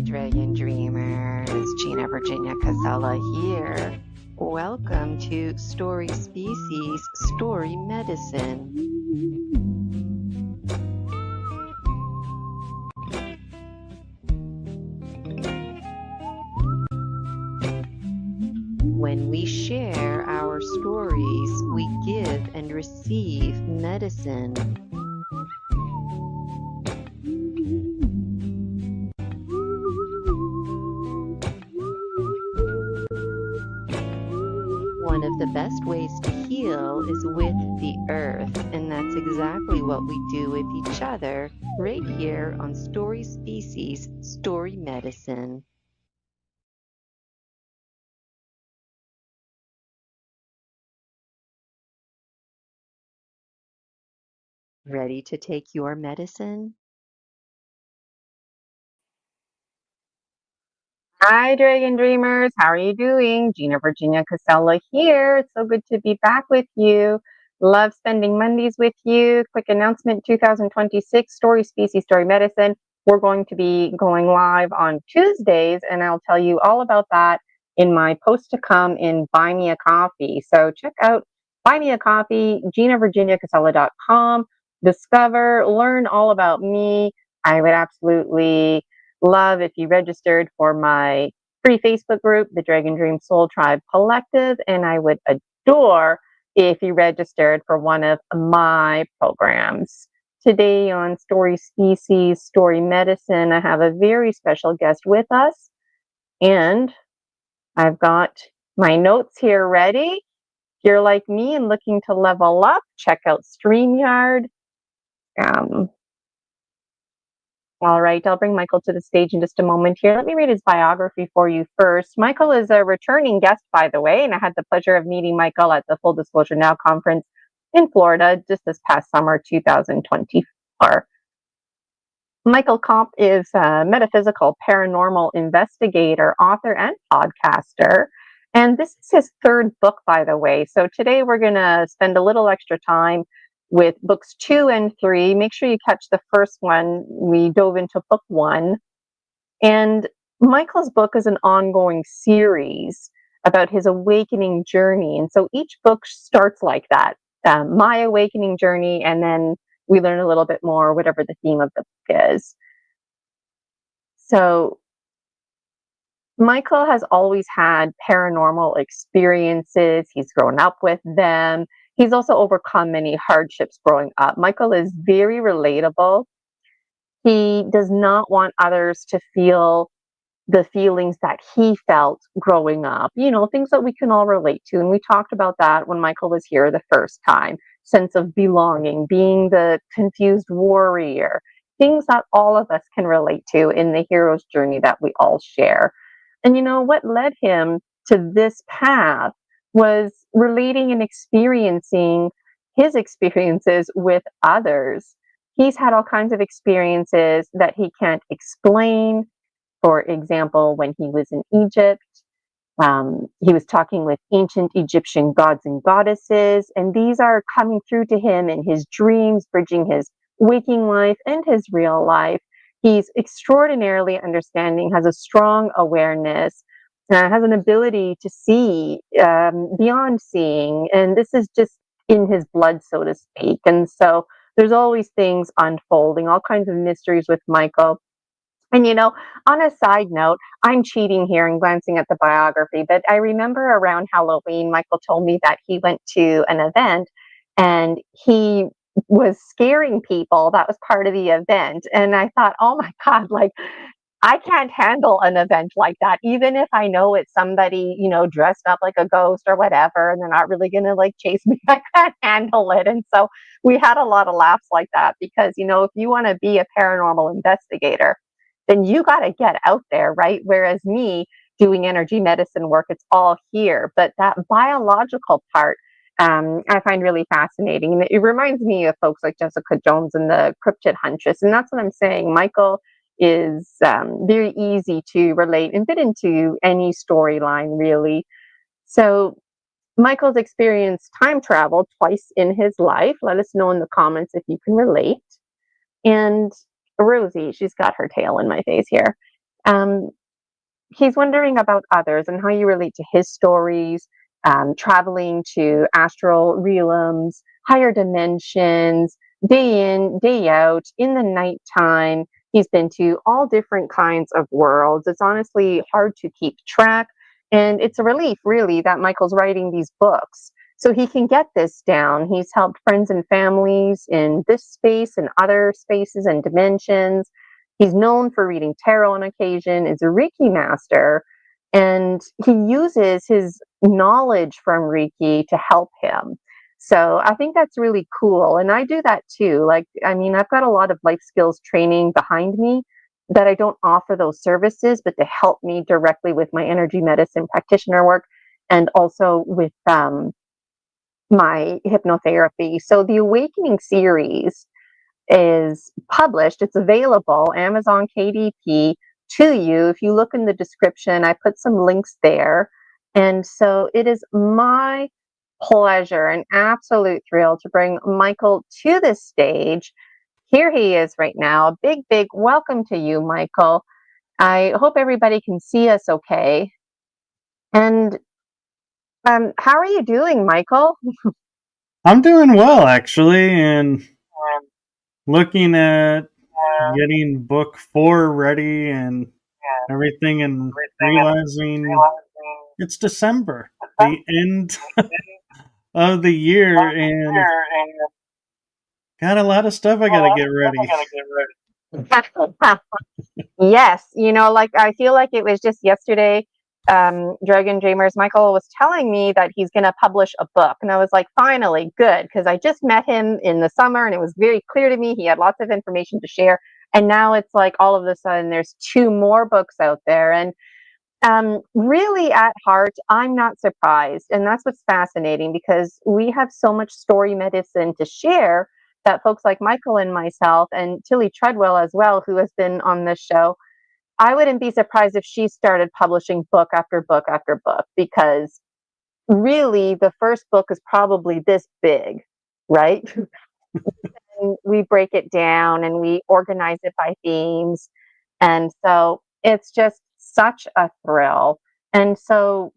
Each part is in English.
Dragon Dreamers, Gina Virginia Casella here. Welcome to Story Species Story Medicine. When we share our stories, we give and receive medicine. One of the best ways to heal is with the earth, and that's exactly what we do with each other right here on Story Species Story Medicine. Ready to take your medicine? Hi, Dragon Dreamers. How are you doing? Gina Virginia Casella here. It's so good to be back with you. Love spending Mondays with you. Quick announcement, 2026 Story Species Story Medicine. We're going to be going live on Tuesdays, and I'll tell you all about that in my post to come in Buy Me a Coffee. So check out Buy Me a Coffee, GinaVirginiaCasella.com. Discover, learn all about me. I would absolutely love if you registered for my free Facebook group, the Dragon Dream Soul Tribe Collective, and I would adore if you registered for one of my programs. Today on Story Species, Story Medicine, I have a very special guest with us, and I've got my notes here ready. If you're like me and looking to level up, check out StreamYard. All right, I'll bring Michael to the stage in just a moment here. Let me read his biography for you first. Michael is a returning guest, by the way, and I had the pleasure of meeting Michael at the Full Disclosure Now conference in Florida just this past summer, 2024. Michael Kopf is a metaphysical paranormal investigator, author, and podcaster. And this is his third book, by the way. So today we're going to spend a little extra time with books 2 and 3. Make sure you catch the first one. We dove into book 1. And Michael's book is an ongoing series about his awakening journey. And so each book starts like that, my awakening journey, and then we learn a little bit more, whatever the theme of the book is. So Michael has always had paranormal experiences. He's grown up with them. He's also overcome many hardships growing up. Michael is very relatable. He does not want others to feel the feelings that he felt growing up, things that we can all relate to. And we talked about that when Michael was here the first time. Sense of belonging, being the confused warrior, things that all of us can relate to in the hero's journey that we all share. And what led him to this path was relating and experiencing his experiences with others. He's had all kinds of experiences that he can't explain. For example, when he was in Egypt, he was talking with ancient Egyptian gods and goddesses, and these are coming through to him in his dreams, bridging his waking life and his real life. He's extraordinarily understanding, has a strong awareness, has an ability to see beyond seeing, and this is just in his blood, so to speak. And so there's always things unfolding, all kinds of mysteries with Michael. And, on a side note, I'm cheating here and glancing at the biography, but I remember around Halloween, Michael told me that he went to an event and he was scaring people. That was part of the event. And I thought, oh my God, I can't handle an event like that, even if I know it's somebody, dressed up like a ghost or whatever, and they're not really going to chase me. I can't handle it. And so we had a lot of laughs like that because, if you want to be a paranormal investigator, then you got to get out there, right? Whereas me doing energy medicine work, it's all here. But that biological part, I find really fascinating. And it reminds me of folks like Jessica Jones and the Cryptid Huntress. And that's what I'm saying. Michael is very easy to relate and fit into any storyline, really. So Michael's experienced time travel twice in his life. Let us know in the comments if you can relate. And Rosie, she's got her tail in my face here. Um, he's wondering about others and how you relate to his stories, traveling to astral realms, higher dimensions, day in, day out, in the nighttime. He's been to all different kinds of worlds. It's honestly hard to keep track. And it's a relief, really, that Michael's writing these books so he can get this down. He's helped friends and families in this space and other spaces and dimensions. He's known for reading tarot on occasion, is a Reiki master, and he uses his knowledge from Reiki to help him. So I think that's really cool. And I do that too. Like, I mean, I've got a lot of life skills training behind me that I don't offer those services, but to help me directly with my energy medicine practitioner work and also with my hypnotherapy. So the Awakening series is published. It's available, Amazon KDP, to you. If you look in the description, I put some links there. And so it is my pleasure, an absolute thrill to bring Michael to this stage. Here he is right now. A big, big welcome to you, Michael. I hope everybody can see us okay. And how are you doing, Michael? I'm doing well, actually, and looking at getting book 4 ready and everything, and realizing it's December, the end of the year, and got a lot of stuff I gotta get ready. Yes, like I feel like it was just yesterday. Dragon Dreamers Michael was telling me that he's going to publish a book, and I was like, finally, good, because I just met him in the summer, and it was very clear to me he had lots of information to share. And now it's like all of a sudden there's 2 more books out there, and really at heart, I'm not surprised, and that's what's fascinating because we have so much story medicine to share that folks like Michael and myself, and Tilly Treadwell as well, who has been on this show, I wouldn't be surprised if she started publishing book after book after book, because really the first book is probably this big, right? And we break it down and we organize it by themes. And so it's just such a thrill. And so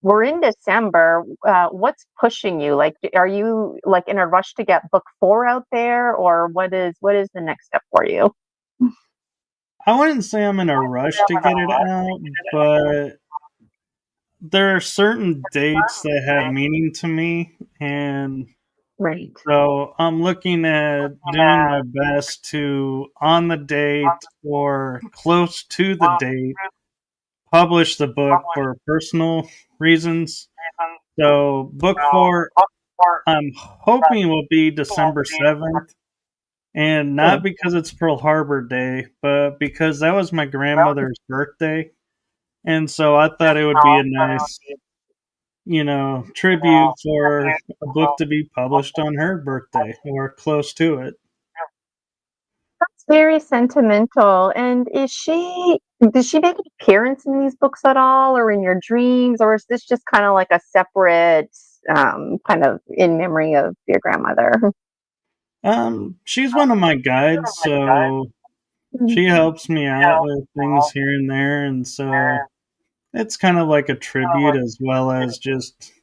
we're in December. What's pushing you? Like, are you like in a rush to get book 4 out there, or what is the next step for you? I wouldn't say I'm in a rush to get it out, but there are certain dates that have meaning to me, and Right. so I'm looking at doing my best to, on the date or close to the date, publish the book for personal reasons. So book 4, I'm hoping will be December 7th. And not because it's Pearl Harbor Day, but because that was my grandmother's birthday. And so I thought it would be a nice, tribute for a book to be published on her birthday or close to it. That's very sentimental. And does she make an appearance in these books at all, or in your dreams, or is this just kind of like a separate, kind of in memory of your grandmother? She's one of my guides, so she helps me out with things here and there, and so it's kind of like a tribute as well as just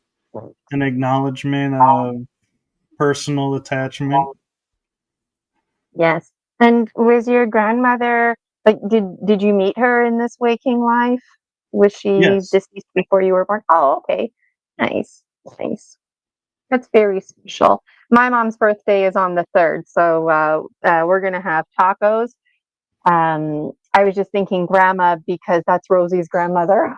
an acknowledgement of personal attachment. Yes. And was your grandmother, like, did you meet her in this waking life? Was she Yes. deceased before you were born? Oh, okay. Nice. Nice. That's very special. My mom's birthday is on the 3rd, so we're gonna have tacos. I was just thinking grandma because that's Rosie's grandmother.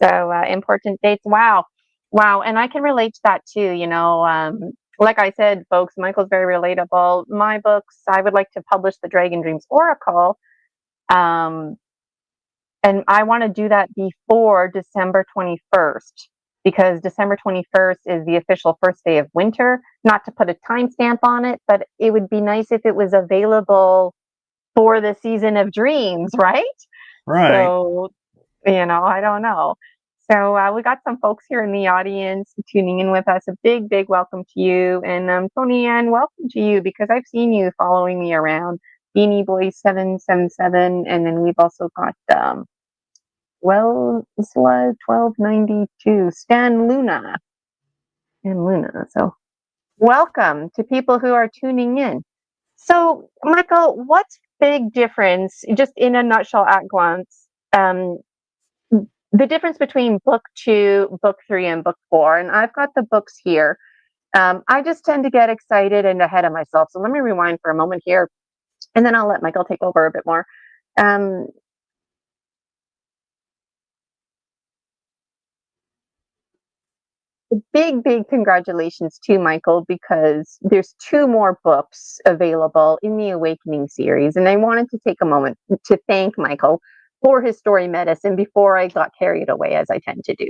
So important dates. Wow. Wow. And I can relate to that too. Like I said, folks, Michael's very relatable. My books, I would like to publish the Dragon Dreams Oracle. And I want to do that before December 21st, because December 21st is the official first day of winter. Not to put a timestamp on it, but it would be nice if it was available for the season of dreams, right? Right. So, I don't know. So we got some folks here in the audience tuning in with us. A big, big welcome to you. And Tony Ann, welcome to you because I've seen you following me around. Beanie Boy 777. And then we've also got, Slud 1292, Stan Luna. So welcome to people who are tuning in. So, Michael, what's big difference, just in a nutshell at glance, the difference between book 2, book 3, and book 4? And I've got the books here. I just tend to get excited and ahead of myself. So let me rewind for a moment here, and then I'll let Michael take over a bit more. Big, big congratulations to Michael, because there's 2 more books available in the Awakening series. And I wanted to take a moment to thank Michael for his story medicine before I got carried away, as I tend to do,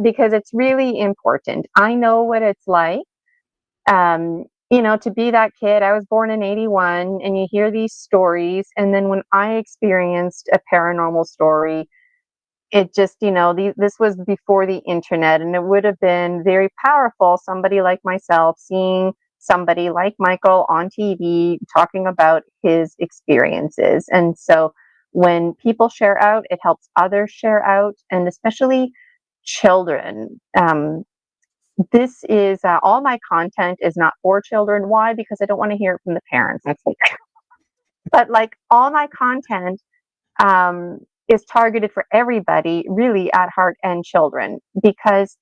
because it's really important. I know what it's like, to be that kid. I was born in 81, and you hear these stories. And then when I experienced a paranormal story, it just, this was before the internet, and it would have been very powerful. Somebody like myself seeing somebody like Michael on TV talking about his experiences. And so when people share out, it helps others share out, and especially children. This is all my content is not for children. Why? Because I don't want to hear it from the parents. But like all my content, is targeted for everybody, really, at heart, and children, because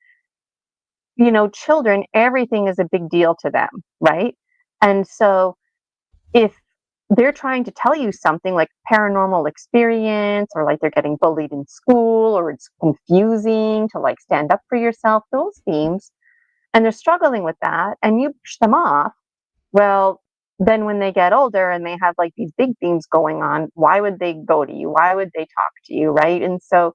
children, everything is a big deal to them, right? And so if they're trying to tell you something like paranormal experience, or like they're getting bullied in school, or it's confusing to like stand up for yourself, those themes, and they're struggling with that, and you push them off, well, then when they get older and they have like these big themes going on, why would they go to you? Why would they talk to you, right? And so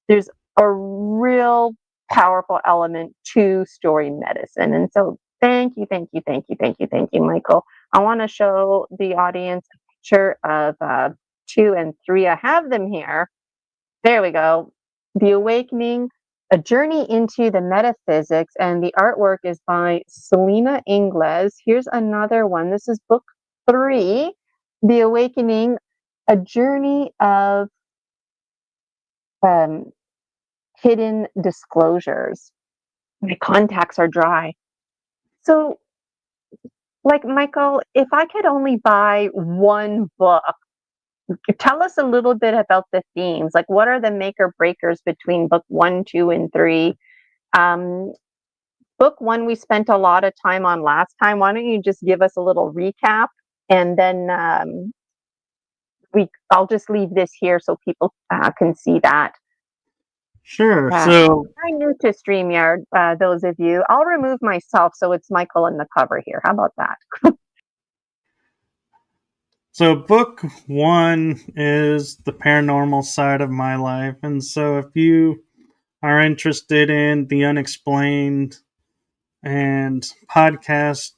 there's a real powerful element to story medicine. And so thank you, Michael. I want to show the audience a picture of 2 and 3. I have them here. There we go. The Awakening, A Journey into the Metaphysics, and the artwork is by Selena Ingles. Here's another one. This is book 3, The Awakening, A Journey of Hidden Disclosures. My contacts are dry. So, like, Michael, if I could only buy one book, tell us a little bit about the themes. Like, what are the maker breakers between book 1, 2, and 3? Book 1, we spent a lot of time on last time. Why don't you just give us a little recap, and then I'll just leave this here so people can see that. Sure. So I'm new to StreamYard, those of you. I'll remove myself so it's Michael in the cover here. How about that? So book 1 is the paranormal side of my life. And so if you are interested in the unexplained and podcast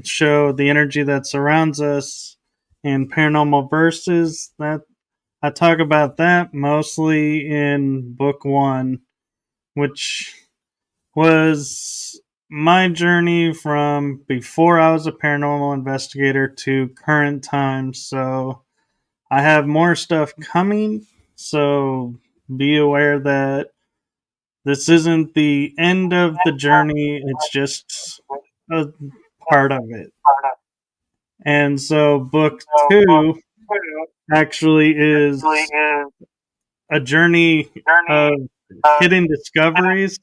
show the energy that surrounds us and paranormal verses, that I talk about that mostly in book 1, which was my journey from before I was a paranormal investigator to current time. So I have more stuff coming, so be aware that this isn't the end of the journey, it's just a part of it. And so book 2 actually is a journey of hidden discoveries.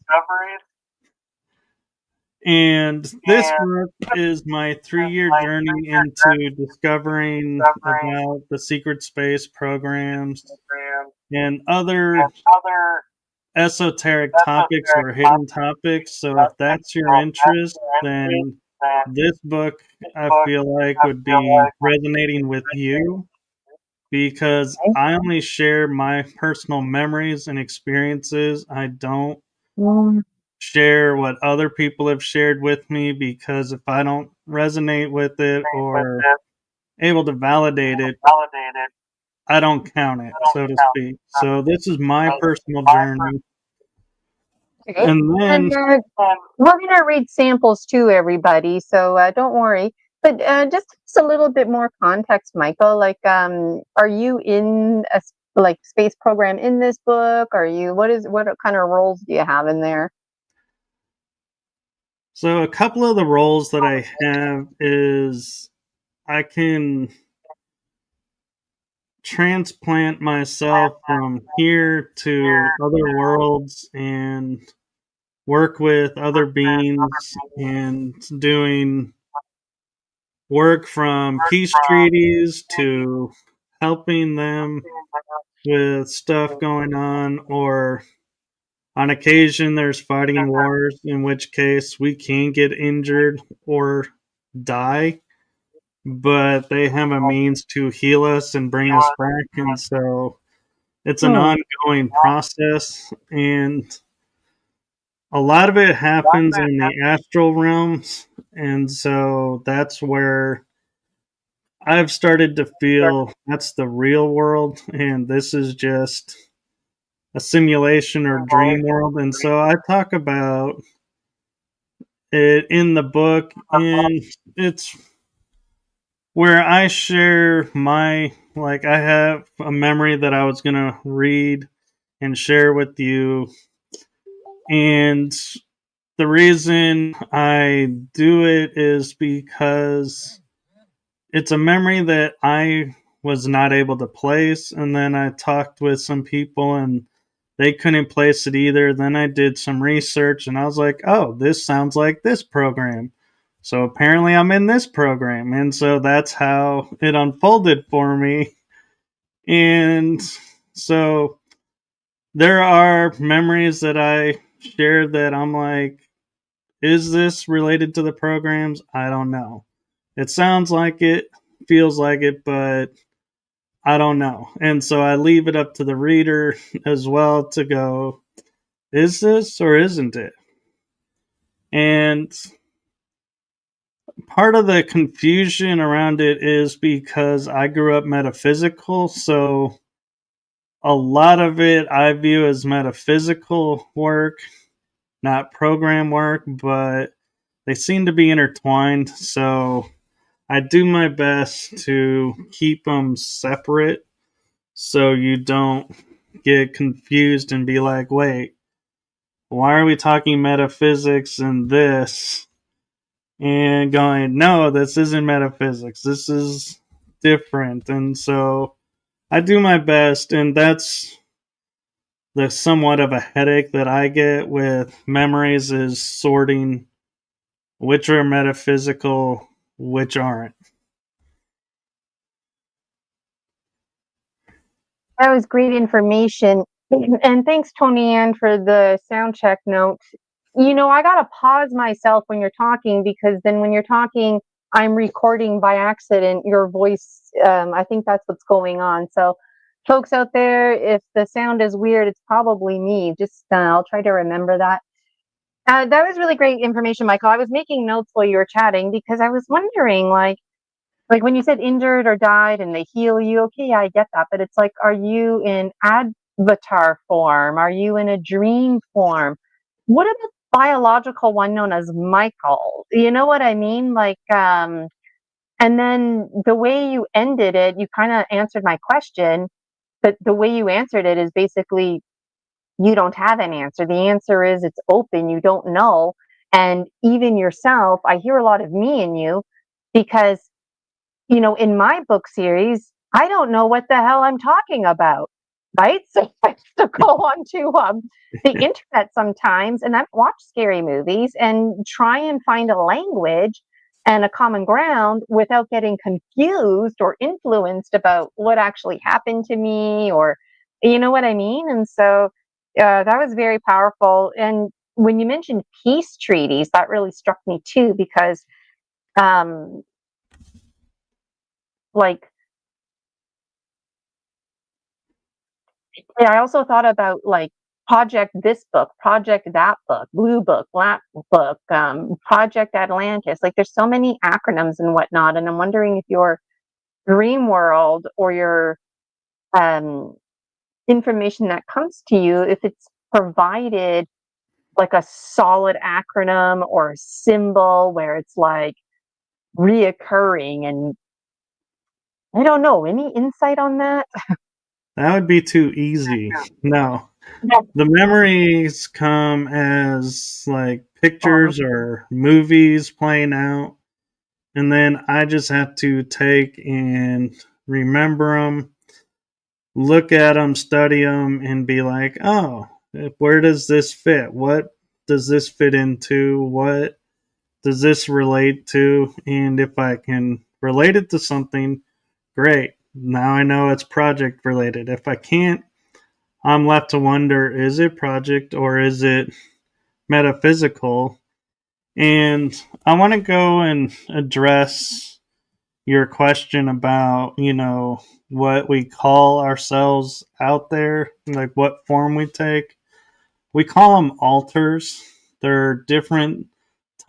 And this book is my 3-year journey into discovering about the secret space programs and other esoteric topics or hidden topics. So if that's your interest, then this book I feel like would be resonating with you, because I only share my personal memories and experiences. I don't share what other people have shared with me, because if I don't resonate with it or able to validate it, I don't count it, so to speak. So this is my personal journey. And then We're going to read samples too, everybody. So don't worry. But just a little bit more context, Michael. Like, are you in a space program in this book? Are you? What kind of roles do you have in there? so a couple of the roles that I have is I can transplant myself from here to other worlds and work with other beings and doing work from peace treaties to helping them with stuff going on, or on occasion there's fighting wars, in which case we can get injured or die, but they have a means to heal us and bring us back. And so it's an ongoing process, and a lot of it happens in the astral realms. And so that's where I've started to feel that's the real world, and this is just a simulation or dream world. And so I talk about it in the book, and it's where I share my, like, I have a memory that I was going to read and share with you. And the reason I do it is because it's a memory that I was not able to place. And then I talked with some people and they couldn't place it either. Then I did some research and I was like, oh, this sounds like this program. So apparently I'm in this program. And so that's how it unfolded for me. And so there are memories that I share that I'm like, is this related to the programs? I don't know. It sounds like it, feels like it, but I don't know. And so I leave it up to the reader as well to go, is this or isn't it? And part of the confusion around it is because I grew up metaphysical, so a lot of it I view as metaphysical work, not program work, but they seem to be intertwined. So I do my best to keep them separate so you don't get confused and be like, wait, why are we talking metaphysics and this? And going, no, this isn't metaphysics. This is different. And so I do my best, and that's the somewhat of a headache that I get with memories is sorting which are metaphysical, which aren't. That was great information. And thanks, Tony Ann, for the sound check note. You know, I got to pause myself when you're talking, because then when you're talking, I'm recording by accident your voice. I think that's what's going on. So, folks out there, if the sound is weird, it's probably me. Just I'll try to remember that. That was really great information, Michael. I was making notes while you were chatting because I was wondering, like when you said injured or died and they heal you, okay, I get that. But it's like, are you in avatar form? Are you in a dream form? What about the biological one known as Michael? You know what I mean? Like, and then the way you ended it, you kind of answered my question, but the way you answered it is basically you don't have an answer. The answer is it's open. You don't know. And even yourself, I hear a lot of me in you because in my book series, I don't know what the hell I'm talking about, right? So I have to go on to the internet sometimes and I watch scary movies and try and find a language and a common ground without getting confused or influenced about what actually happened to me, or you know what I mean? And so that was very powerful. And when you mentioned peace treaties, that really struck me too, because um, like I also thought about like project this book, project that book, blue book, black book, project Atlantis. Like there's so many acronyms and whatnot. And I'm wondering if your dream world or your information that comes to you, if it's provided like a solid acronym or a symbol where it's like reoccurring, and I don't know. Any insight on that? That would be too easy. No. The memories come as like pictures or movies playing out, and then I just have to take and remember them, look at them, study them, and be like, oh, where does this fit? What does this fit into? What does this relate to? And if I can relate it to something, great. Now I know it's project related. If I can't, I'm left to wonder, is it project or is it metaphysical? And I want to go and address your question about, what we call ourselves out there, like what form we take. We call them alters. They're different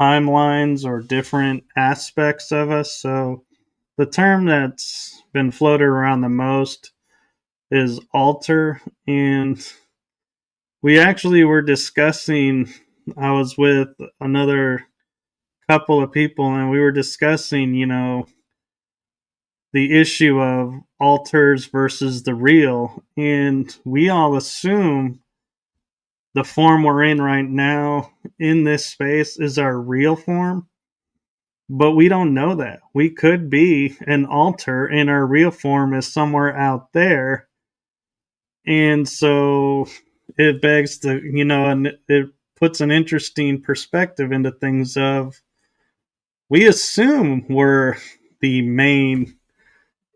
timelines or different aspects of us. So the term that's been floated around the most is alter. And we actually were discussing, I was with another couple of people and we were discussing, the issue of alters versus the real. And we all assume the form we're in right now in this space is our real form. But we don't know that. We could be an alter and our real form is somewhere out there. And so it begs to, and it puts an interesting perspective into things of we assume we're the main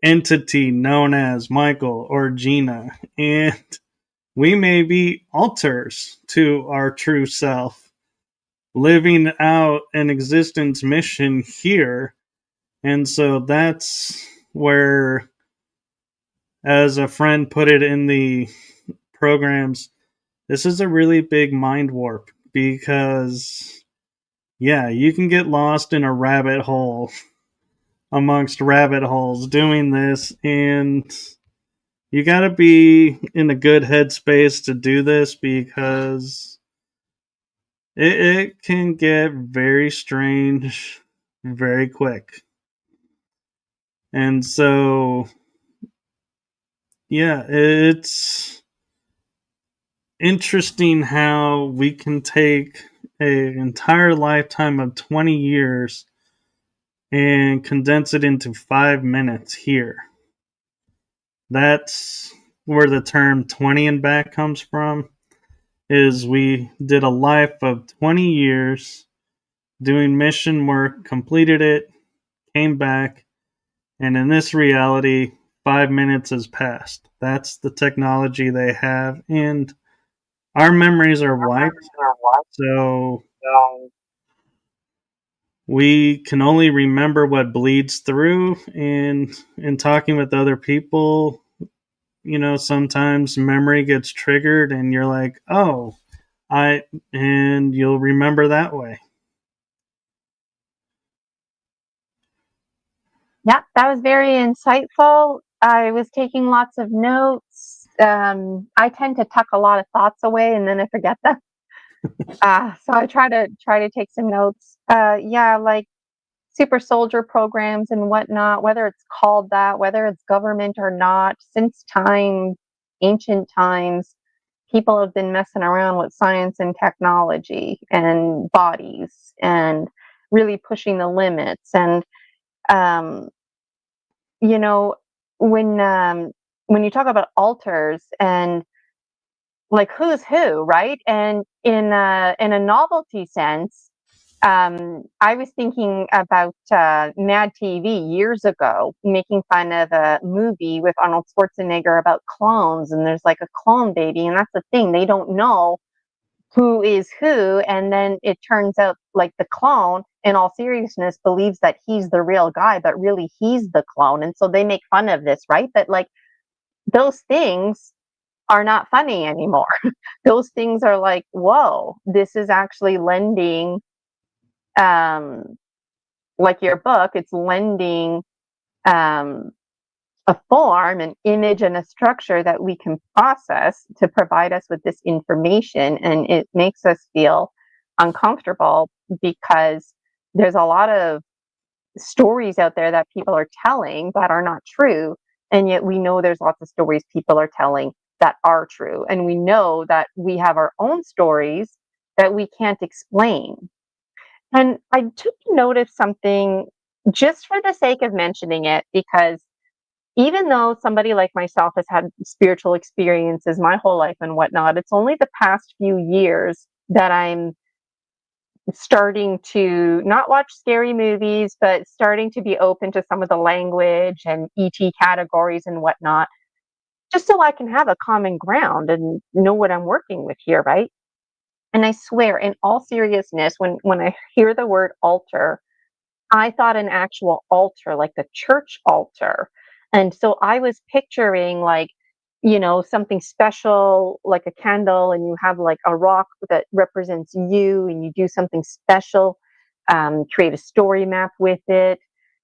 entity known as Michael or Gina, and we may be alters to our true self, living out an existence mission here. And so that's where, as a friend put it in the programs, this is a really big mind warp because, yeah, you can get lost in a rabbit hole amongst rabbit holes doing this, and you got to be in a good headspace to do this because it can get very strange very quick. And so, yeah, it's interesting how we can take an entire lifetime of 20 years and condense it into 5 minutes here. That's where the term 20 and back comes from, is we did a life of 20 years doing mission work, completed it, came back, and in this reality, 5 minutes has passed. That's the technology they have, and our memories are wiped, so we can only remember what bleeds through. And in talking with other people, sometimes memory gets triggered and you're like, oh, and you'll remember that way. Yeah, that was very insightful. I was taking lots of notes. I tend to tuck a lot of thoughts away and then I forget them. So I try to take some notes. Yeah, like super soldier programs and whatnot, whether it's called that, whether it's government or not, since ancient times, people have been messing around with science and technology and bodies and really pushing the limits. And um, you know, when you talk about alters and like who's who, right? And in a novelty sense, I was thinking about Mad TV years ago, making fun of a movie with Arnold Schwarzenegger about clones, and there's like a clone baby, and that's the thing, they don't know who is who, and then it turns out like the clone, in all seriousness, believes that he's the real guy, but really he's the clone, and so they make fun of this, right? But like those things are not funny anymore. Those things are like, whoa, this is actually lending, like your book, it's lending um, a form, an image, and a structure that we can process to provide us with this information. And it makes us feel uncomfortable because there's a lot of stories out there that people are telling that are not true. And yet we know there's lots of stories people are telling that are true. And we know that we have our own stories that we can't explain. And I took note of something just for the sake of mentioning it, because even though somebody like myself has had spiritual experiences my whole life and whatnot, it's only the past few years that I'm starting to not watch scary movies, but starting to be open to some of the language and ET categories and whatnot, just so I can have a common ground and know what I'm working with here, right? And I swear, in all seriousness, when I hear the word altar, I thought an actual altar, like the church altar. And so I was picturing like, something special, like a candle, and you have like a rock that represents you, and you do something special, create a story map with it,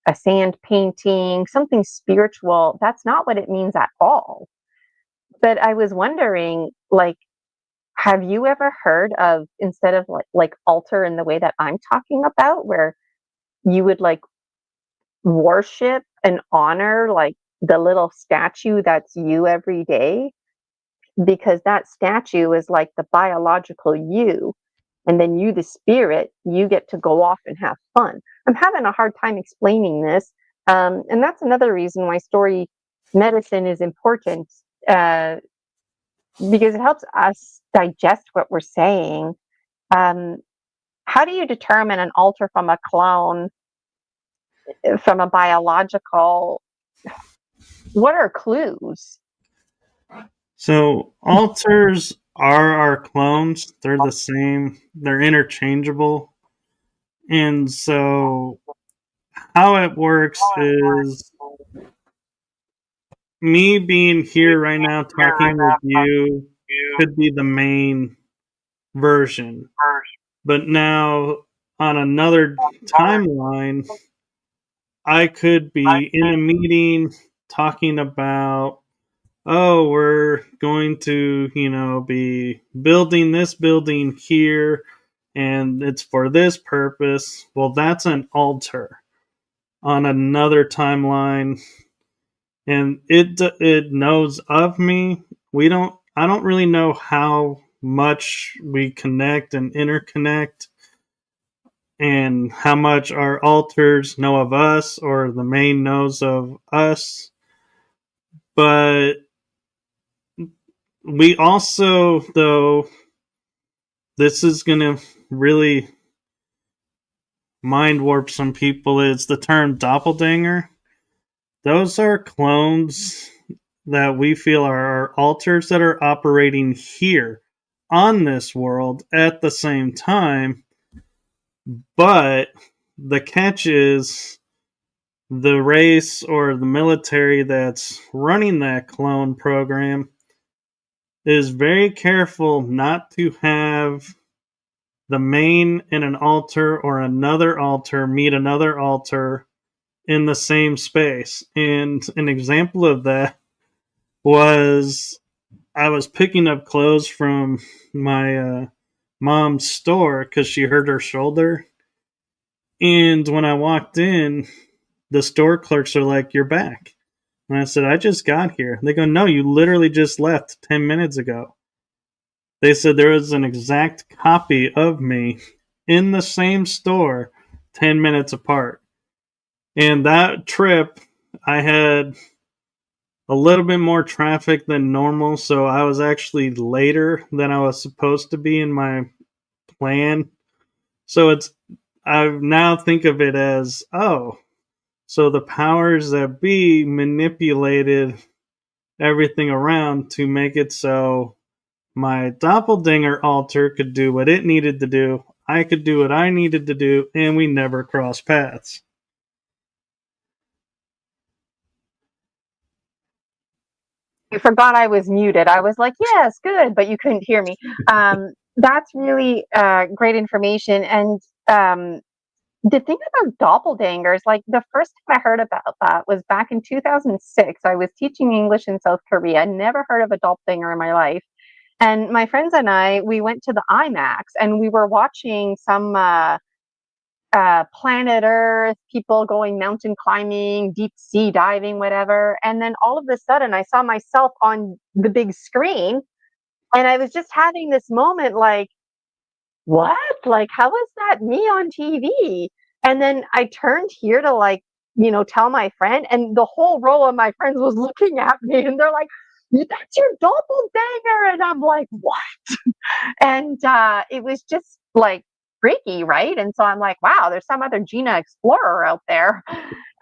a sand painting, something spiritual. That's not what it means at all. But I was wondering, like, have you ever heard of, instead of like altar in the way that I'm talking about, where you would like worship and honor like the little statue that's you every day, because that statue is like the biological you, and then you, the spirit, you get to go off and have fun. I'm having a hard time explaining this, and that's another reason why story medicine is important, uh, because it helps us digest what we're saying. um, how do you determine an alter from a clone, from a biological? What are clues? So altars are our clones. They're the same. They're interchangeable. And so how it works is me being here right now talking with you could be the main version. But now on another timeline, I could be in a meeting talking about, oh, we're going to, be building this building here and it's for this purpose. Well, that's an altar on another timeline, and it knows of me. I don't really know how much we connect and interconnect, and how much our alters know of us or the main knows of us. But we also, though, this is going to really mind warp some people, is the term doppelganger. Those are clones that we feel are our alters that are operating here on this world at the same time. But the catch is the race or the military that's running that clone program is very careful not to have the main and an altar or another altar meet another altar in the same space. And an example of that was, I was picking up clothes from my mom's store because she hurt her shoulder. And when I walked in, the store clerks are like, "You're back." And I said, "I just got here." They go, "No, you literally just left 10 minutes ago." They said there was an exact copy of me in the same store 10 minutes apart. And that trip, I had a little bit more traffic than normal, so I was actually later than I was supposed to be in my plan. So I now think of it as, oh, so the powers that be manipulated everything around to make it so my doppelganger altar could do what it needed to do, I could do what I needed to do, and we never crossed paths. I forgot I was muted. I was like, yes, good, but you couldn't hear me. That's really great information. And the thing about doppelgangers, like the first time I heard about that was back in 2006. I was teaching English in South Korea. Never heard of a doppelganger in my life. And my friends and I, we went to the IMAX and we were watching some planet Earth, people going mountain climbing, deep sea diving, whatever. And then all of a sudden, I saw myself on the big screen. And I was just having this moment like, what? Like, how is that me on TV? And then I turned here to tell my friend, and the whole row of my friends was looking at me and they're like, that's your doppelganger. And I'm like, what? And it was just like freaky, right? And so I'm like, wow, there's some other Gina explorer out there.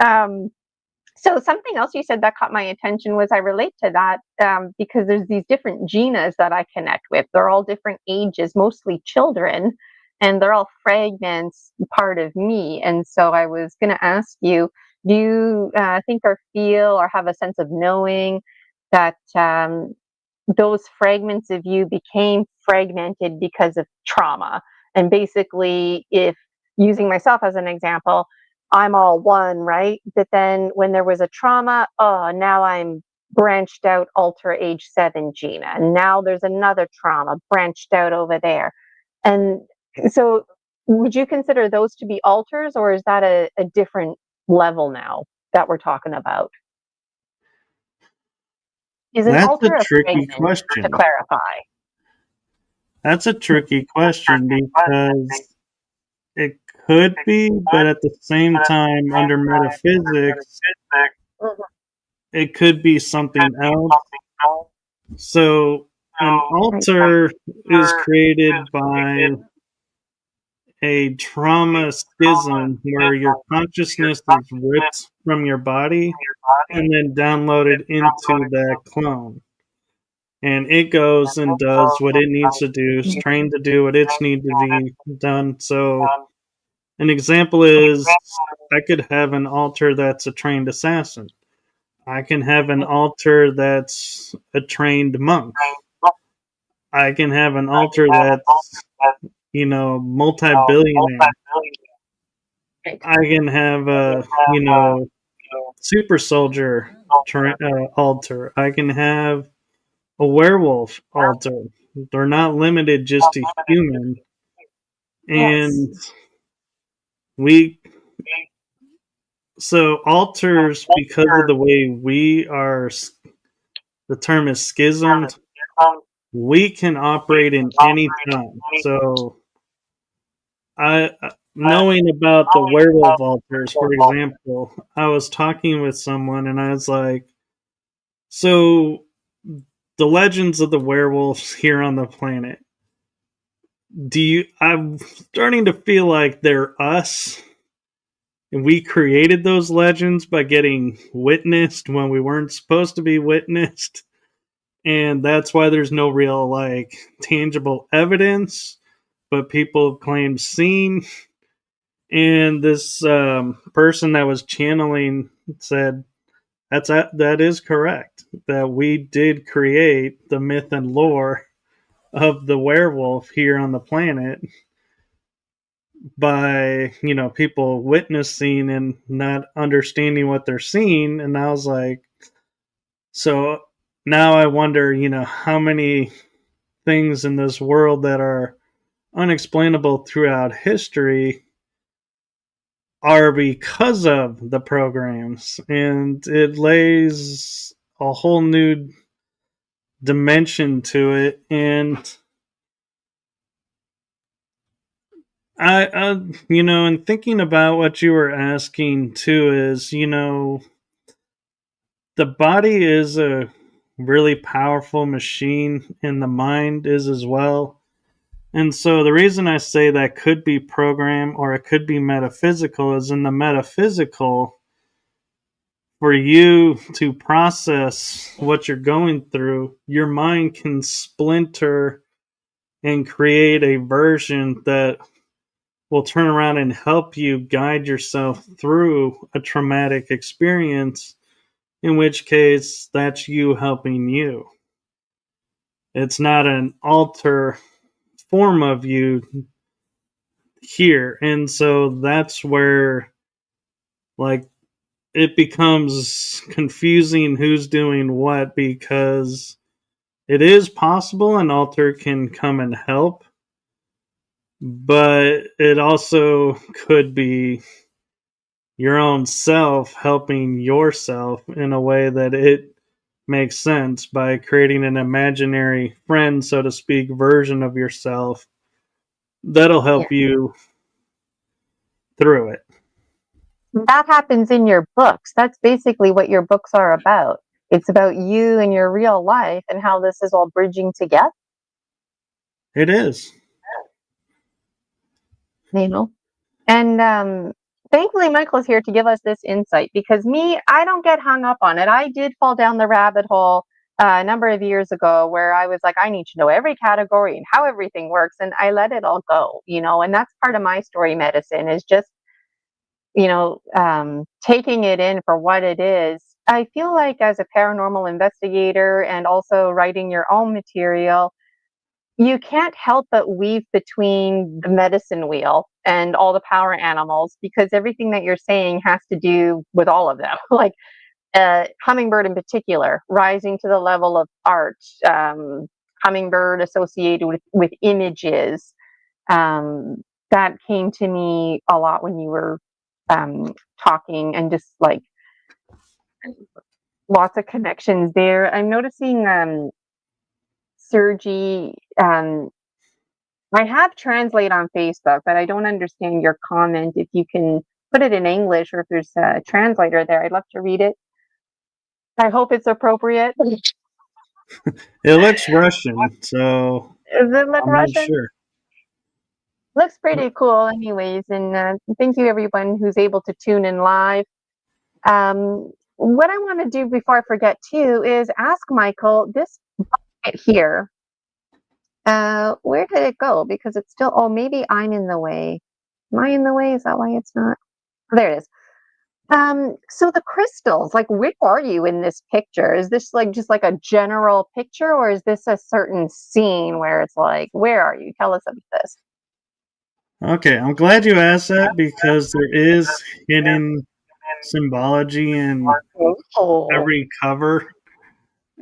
Um, so something else you said that caught my attention was I relate to that because there's these different Ginas that I connect with. They're all different ages, mostly children, and they're all fragments, part of me. And so I was going to ask you, do you think or feel or have a sense of knowing that those fragments of you became fragmented because of trauma? And basically, if using myself as an example, I'm all one, right? But then when there was a trauma, oh, now I'm branched out alter age 7 Gina. And now there's another trauma branched out over there. And so would you consider those to be alters, or is that a different level now that we're talking about? Is an That's a alter a tricky fragment, to question. clarify? That's a tricky question because it could be, but at the same time, under metaphysics, Mhm. it could be something else. So, an Right. altar is created by a trauma schism where your consciousness is ripped from your body and then downloaded into that clone. And it goes and does what it needs to do, is trained to do what it's need to be done. So, an example is I could have an altar that's a trained assassin. I can have an altar that's a trained monk. I can have an altar that's, multi-billionaire. I can have a, super soldier altar. I can have a werewolf altar. They're not limited just to human. Yes. And we, so altars, because of the way we are, the term is schismed, we can operate in any time. So I knowing about the werewolf altars, for example, I was talking with someone and I was like, so the legends of the werewolves here on the planet, I'm starting to feel like they're us and we created those legends by getting witnessed when we weren't supposed to be witnessed, and that's why there's no real tangible evidence, but people have claimed seeing. And this person that was channeling said that is correct, that we did create the myth and lore of the werewolf here on the planet by people witnessing and not understanding what they're seeing. And I was like, so now I wonder how many things in this world that are unexplainable throughout history are because of the programs, and it lays a whole new dimension to it. And and thinking about what you were asking too is, the body is a really powerful machine, and the mind is as well. And so the reason I say that could be program or it could be metaphysical is, in the metaphysical, for you to process what you're going through, your mind can splinter and create a version that will turn around and help you guide yourself through a traumatic experience, in which case that's you helping you. It's not an alter form of you here. And so that's where, like, it becomes confusing who's doing what, because it is possible an alter can come and help, but it also could be your own self helping yourself in a way that it makes sense by creating an imaginary friend, so to speak, version of yourself that'll Yeah. help you through it. That happens in your books. That's basically what your books are about. It's about you and your real life and how this is all bridging together, It is. you know? And thankfully, Michael's here to give us this insight, because I don't get hung up on it. I did fall down the rabbit hole a number of years ago where I was like, I need to know every category and how everything works. And I let it all go, and that's part of my story medicine, is just, taking it in for what it is. I feel like as a paranormal investigator and also writing your own material, you can't help but weave between the medicine wheel and all the power animals, because everything that you're saying has to do with all of them. Like hummingbird in particular, rising to the level of art, hummingbird associated with images. That came to me a lot when you were talking, and just like lots of connections there. I'm noticing Sergi. I have Translate on Facebook, but I don't understand your comment. If you can put it in English, or if there's a translator there, I'd love to read it. I hope it's appropriate. Does It looks Russian, so it look I'm not Russian? sure. Looks pretty cool, anyways. And thank you, everyone who's able to tune in live. What I want to do before I forget too is ask Michael this right here. Where did it go? Because it's still. Oh, maybe I'm in the way. Am I in the way? Is that why it's not? There it is. So the crystals, like, where are you in this picture? Is this like just like a general picture, or is this a certain scene where it's like, where are you? Tell us about this. Okay, I'm glad you asked that, because there is hidden symbology in Oh, every cover.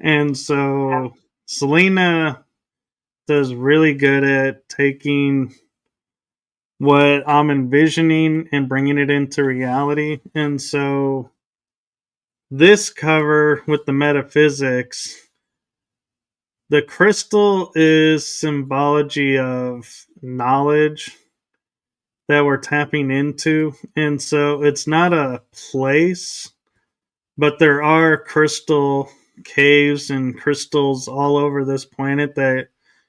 And so Selena does really good at taking what I'm envisioning and bringing it into reality. And so this cover with the metaphysics, the crystal is symbology of knowledge that we're tapping into. And so it's not a place, but there are crystal caves and crystals all over this planet that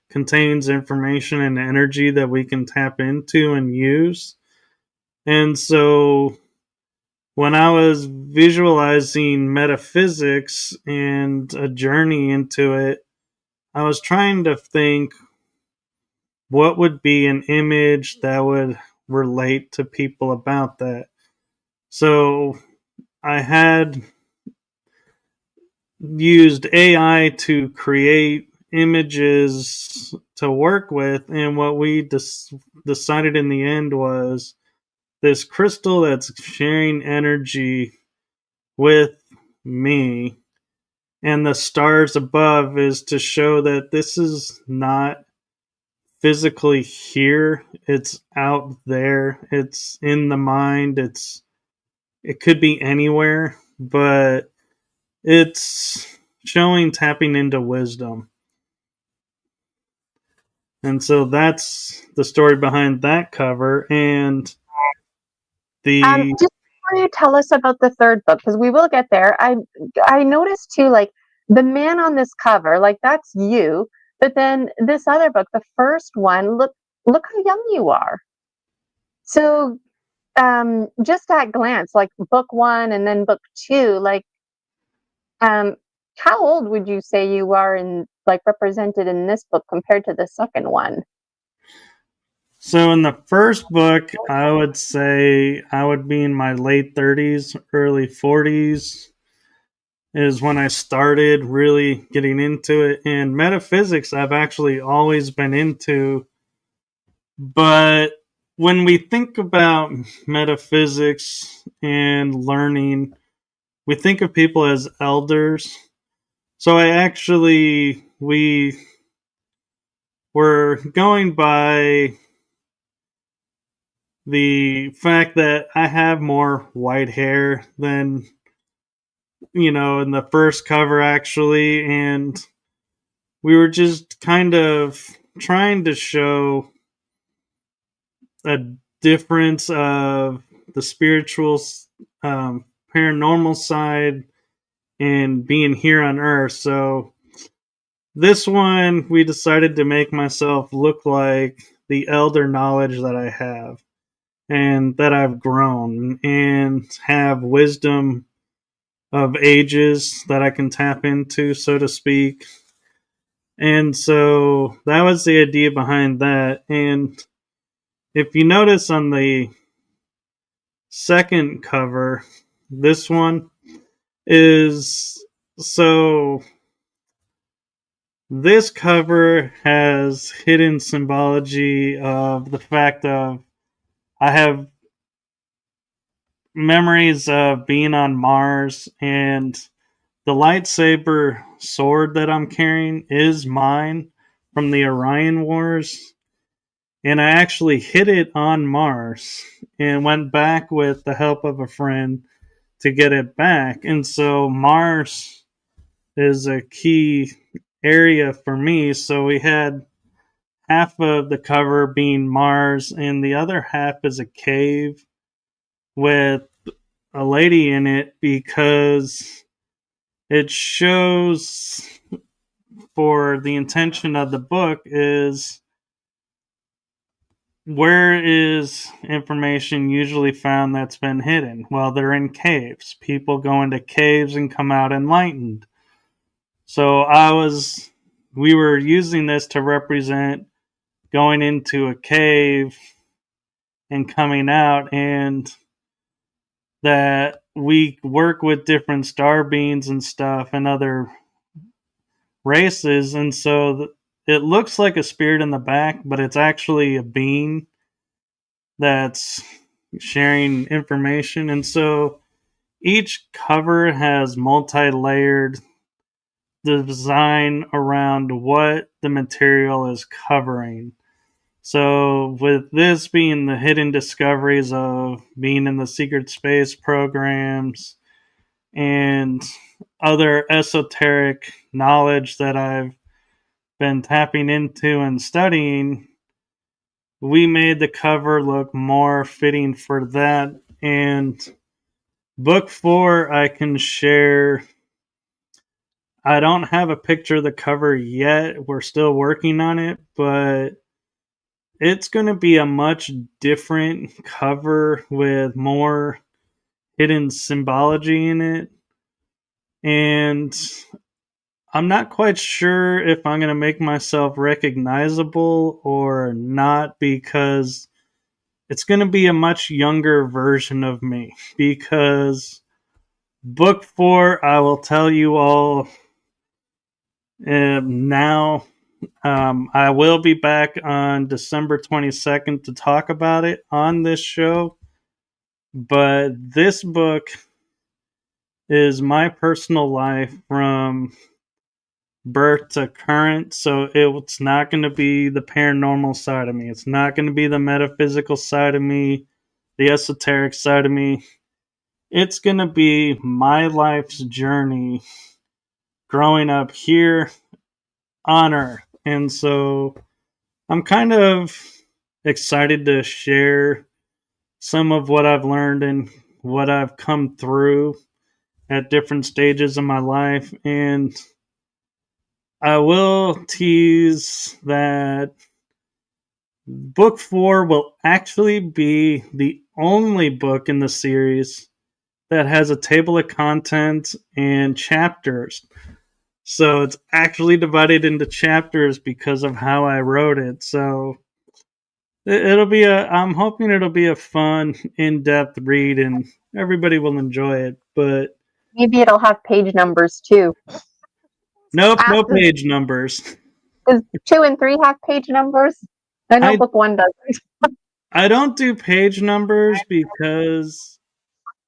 contains information and energy that we can tap into and use. And so when I was visualizing metaphysics and a journey into it, I was trying to think what would be an image that would relate to people about that. So I had used AI to create images to work with, and what we decided in the end was this crystal that's sharing energy with me, and the stars above is to show that this is not physically here, it's out there, it's in the mind, it could be anywhere, but it's showing tapping into wisdom. And so that's the story behind that cover. And the just before you tell us about the third book, because we will get there. I noticed too, like the man on this cover, like that's you. But then this other book, the first one, look how young you are. So just at glance, like book one and then book two, like um how old would you say you are in, like, represented in this book compared to the second one? so in the first book, I would say I would be in my late 30s, early 40s is when I started really getting into it. And metaphysics I've actually always been into, but when we think about metaphysics and learning, we think of people as elders. So we were going by the fact that I have more white hair than, in the first cover, actually. And we were just kind of trying to show a difference of the spiritual, paranormal side and being here on Earth. So this one, we decided to make myself look like the elder knowledge that I have and that I've grown and have wisdom of ages that I can tap into, so to speak. And so that was the idea behind that. And if you notice on the second cover, this one is so this cover has hidden symbology of the fact of I have memories of being on Mars, and the lightsaber sword that I'm carrying is mine from the Orion Wars. And I actually hid it on Mars and went back with the help of a friend to get it back. And so Mars is a key area for me. So we had half of the cover being Mars, and the other half is a cave with a lady in it, because it shows, for the intention of the book, is where is information usually found that's been hidden? Well, they're in caves. People go into caves and come out enlightened. So we were using this to represent going into a cave and coming out, and that we work with different star beings and stuff and other races. And so it looks like a spirit in the back, but it's actually a being that's sharing information. And so each cover has multi-layered design around what the material is covering. So with this being the hidden discoveries of being in the secret space programs and other esoteric knowledge that I've been tapping into and studying, we made the cover look more fitting for that. And book 4, I can share. I don't have a picture of the cover yet. We're still working on it, but it's going to be a much different cover with more hidden symbology in it. And I'm not quite sure if I'm going to make myself recognizable or not, because it's going to be a much younger version of me. Because book 4, I will tell you all now. I will be back on December 22nd to talk about it on this show. But this book is my personal life from birth to current. So it's not going to be the paranormal side of me. It's not going to be the metaphysical side of me, the esoteric side of me. It's going to be my life's journey growing up here on Earth. And so I'm kind of excited to share some of what I've learned and what I've come through at different stages of my life. And I will tease that book 4 will actually be the only book in the series that has a table of contents and chapters. So it's actually divided into chapters because of how I wrote it. So I'm hoping it'll be a fun, in-depth read and everybody will enjoy it. But Maybe it'll have page numbers too. nope, no page numbers. Does 2 and 3 have page numbers? I know book 1 does. I don't do page numbers because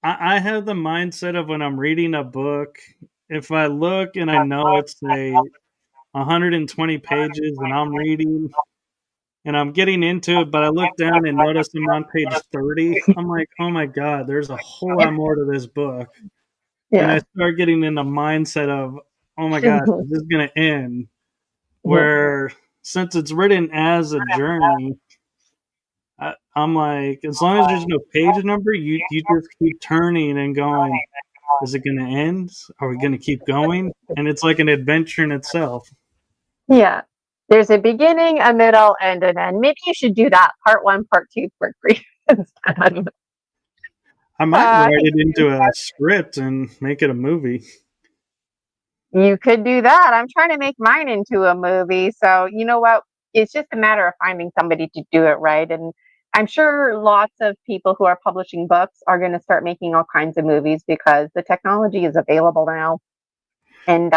I have the mindset of when I'm reading a book, if I look and I know it's say 120 pages and I'm reading and I'm getting into it, but I look down and notice I'm on page 30, I'm like, oh my God, there's a whole lot more to this book. And I Yeah. start getting in the mindset of, oh my gosh, is this going to end? Mhm. Where since it's written as a journey, I'm like, as long as there's no page number, you just keep turning and going, is it going to end? Are we going to keep going? And it's like an adventure in itself. Yeah. There's a beginning, a middle, and an end. Maybe you should do that. Part 1, part 2, part 3 instead. I might write Thank it you. into a script and make it a movie. You could do that. I'm trying to make mine into a movie. So, you know what? It's just a matter of finding somebody to do it right. And I'm sure lots of people who are publishing books are going to start making all kinds of movies because the technology is available now. And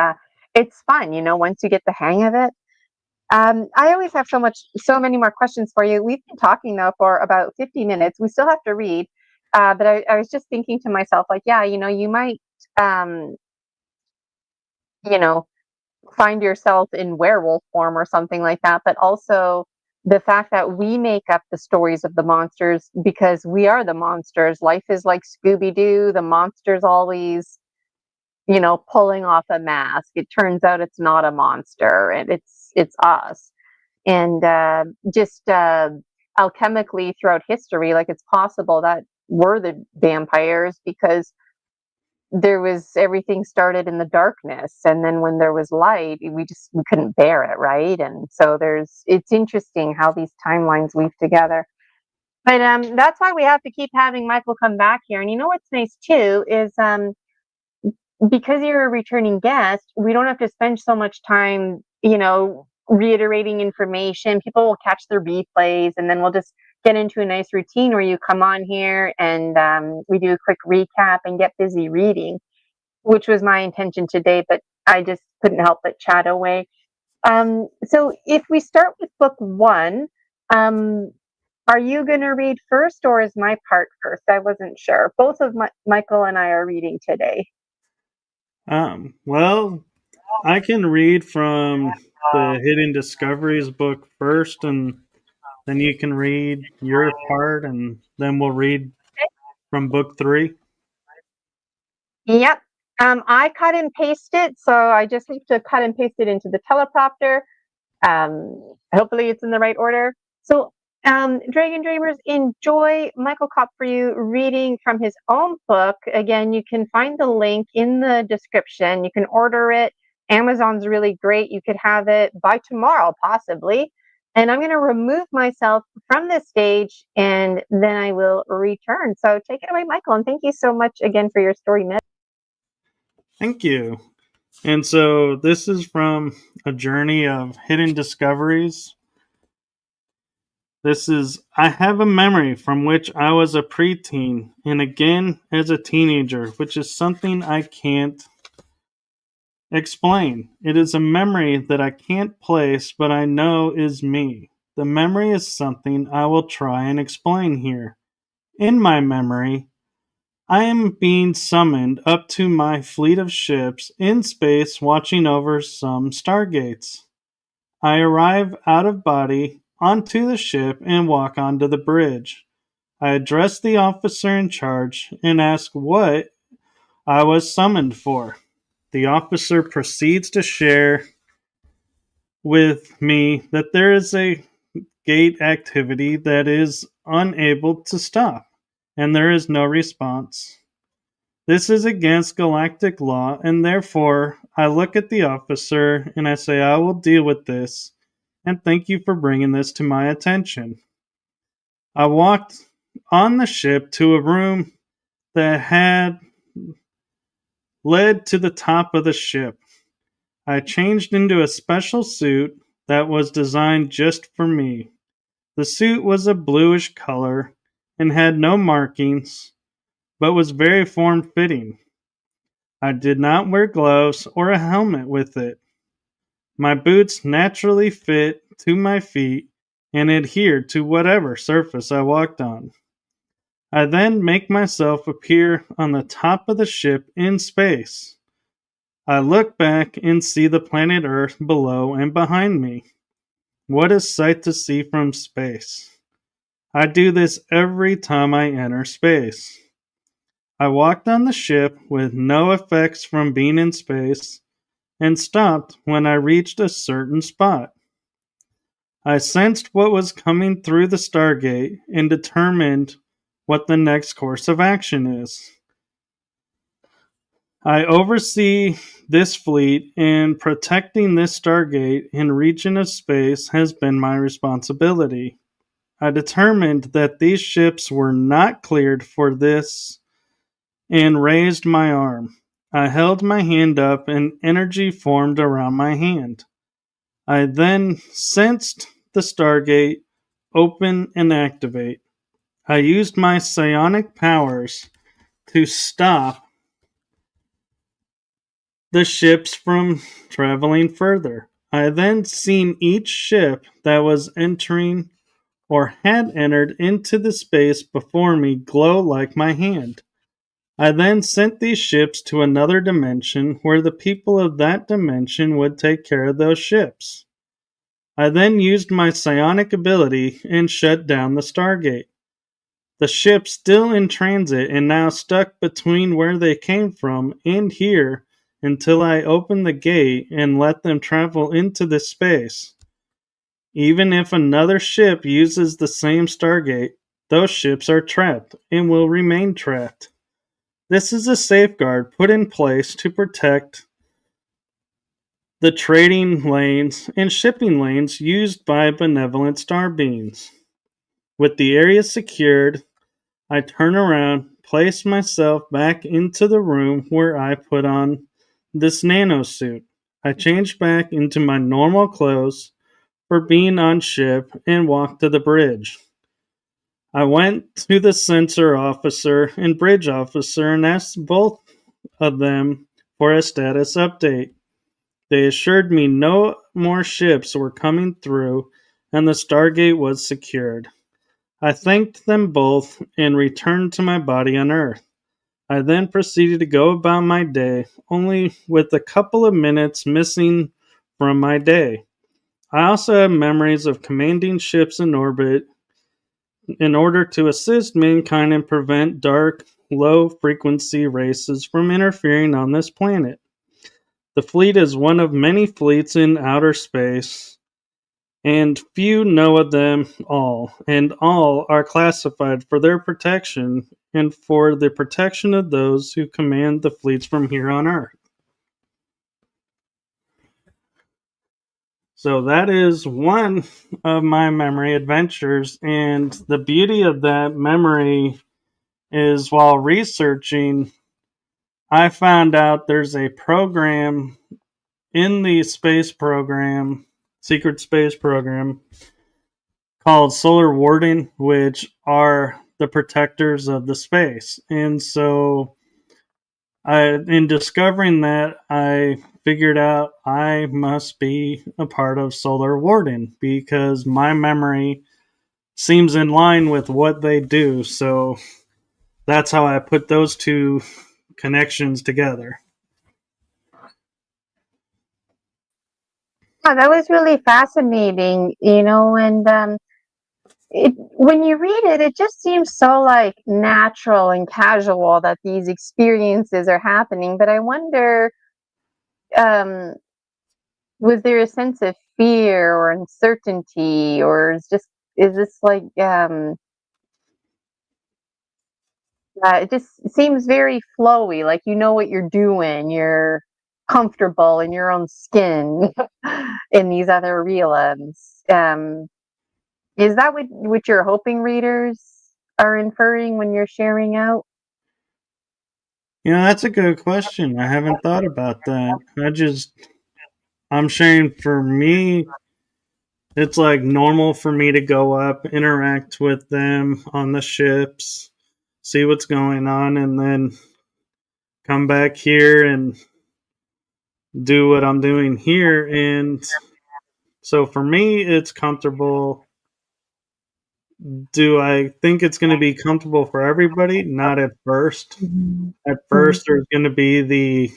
it's fun, once you get the hang of it. I always have so many more questions for you. We've been talking though for about 50 minutes. We still have to read. But I was just thinking to myself, like, yeah, you might, um, you know, find yourself in werewolf form or something like that, but also the fact that we make up the stories of the monsters because we are the monsters. Life is like Scooby Doo. The monster's always, pulling off a mask. It turns out it's not a monster, and it's us. And just alchemically throughout history, like it's possible that we're the vampires because everything started in the darkness, and then when there was light we couldn't bear it, right? And so it's interesting how these timelines weave together. But that's why we have to keep having Michael come back here. And what's nice too is because you're a returning guest, we don't have to spend so much time reiterating information. People will catch the replays, and then we'll just get into a nice routine where you come on here and we do a quick recap and get busy reading, which was my intention today, but I just couldn't help but chat away. So if we start with book 1, um, are you going to read first, or is my part first? I wasn't sure. Both of Michael and I are reading today. Well, I can read from the Hidden Discoveries book first, and then you can read your part, and then we'll read from book 3. Yep. I cut and paste it, so I just need to cut and paste it into the teleprompter. Hopefully it's in the right order. So, Dragon Dreamers, enjoy Michael Kopf for you reading from his own book. Again, you can find the link in the description. You can order it. Amazon's really great. You could have it by tomorrow, possibly. And I'm going to remove myself from this stage, and then I will return. So take it away, Michael, and thank you so much again for your story. Thank you. And so this is from A Journey of Hidden Discoveries. This is, I have a memory from which I was a preteen and again as a teenager, which is something I can't explain. It is a memory that I can't place, but I know is me. The memory is something I will try and explain here. In my memory, I am being summoned up to my fleet of ships in space watching over some stargates. I arrive out of body onto the ship and walk onto the bridge. I address the officer in charge and ask what I was summoned for. The officer proceeds to share with me that there is a gate activity that is unable to stop, and there is no response. This is against galactic law, and therefore I look at the officer and I say, I will deal with this, and thank you for bringing this to my attention. I walked on the ship to a room that had led to the top of the ship. I changed into a special suit that was designed just for me. The suit was a bluish color and had no markings, but was very form-fitting. I did not wear gloves or a helmet with it. My boots naturally fit to my feet, and adhere to whatever surface I walked on. I then make myself appear on the top of the ship in space. I look back and see the planet Earth below and behind me. What a sight to see from space. I do this every time I enter space. I walked on the ship with no effects from being in space and stopped when I reached a certain spot. I sensed what was coming through the Stargate and determined what the next course of action is. I oversee this fleet, and protecting this Stargate and region of space has been my responsibility. I determined that these ships were not cleared for this and raised my arm. I held my hand up and energy formed around my hand. I then sensed the Stargate open and activate. I used my psionic powers to stop the ships from traveling further. I then seen each ship that was entering or had entered into the space before me glow like my hand. I then sent these ships to another dimension where the people of that dimension would take care of those ships. I then used my psionic ability and shut down the Stargate. The ship still in transit and now stuck between where they came from and here until I open the gate and let them travel into this space. Even if another ship uses the same Stargate, those ships are trapped and will remain trapped. This is a safeguard put in place to protect the trading lanes and shipping lanes used by benevolent star beings. With the area secured, I turn around, place myself back into the room where I put on this nano suit. I change back into my normal clothes for being on ship and walk to the bridge. I went to the sensor officer and bridge officer and asked both of them for a status update. They assured me no more ships were coming through and the Stargate was secured. I thanked them both and returned to my body on Earth. I then proceeded to go about my day, only with a couple of minutes missing from my day. I also have memories of commanding ships in orbit in order to assist mankind and prevent dark, low-frequency races from interfering on this planet. The fleet is one of many fleets in outer space, and few know of them all, and all are classified for their protection and for the protection of those who command the fleets from here on Earth. So that is one of my memory adventures, and the beauty of that memory is while researching, I found out there's a program in the space program, secret space program, called Solar Warden, which are the protectors of the space. And so, in discovering that, I figured out I must be a part of Solar Warden because my memory seems in line with what they do. So that's how I put those two connections together. Yeah, that was really fascinating, and when you read it, it just seems so like natural and casual that these experiences are happening. But I wonder, um, was there a sense of fear or uncertainty, or is this like it just seems very flowy, like you know what you're doing, you're comfortable in your own skin in these other realms. Is that what you're hoping readers are inferring when you're sharing out? That's a good question. I haven't thought about that. I'm sharing for me, it's like normal for me to go up, interact with them on the ships, see what's going on, and then come back here and do what I'm doing here. And so for me, it's comfortable. Do I think it's going to be comfortable for everybody? Not at first. Mhm. At Mhm. first, there's going to be the,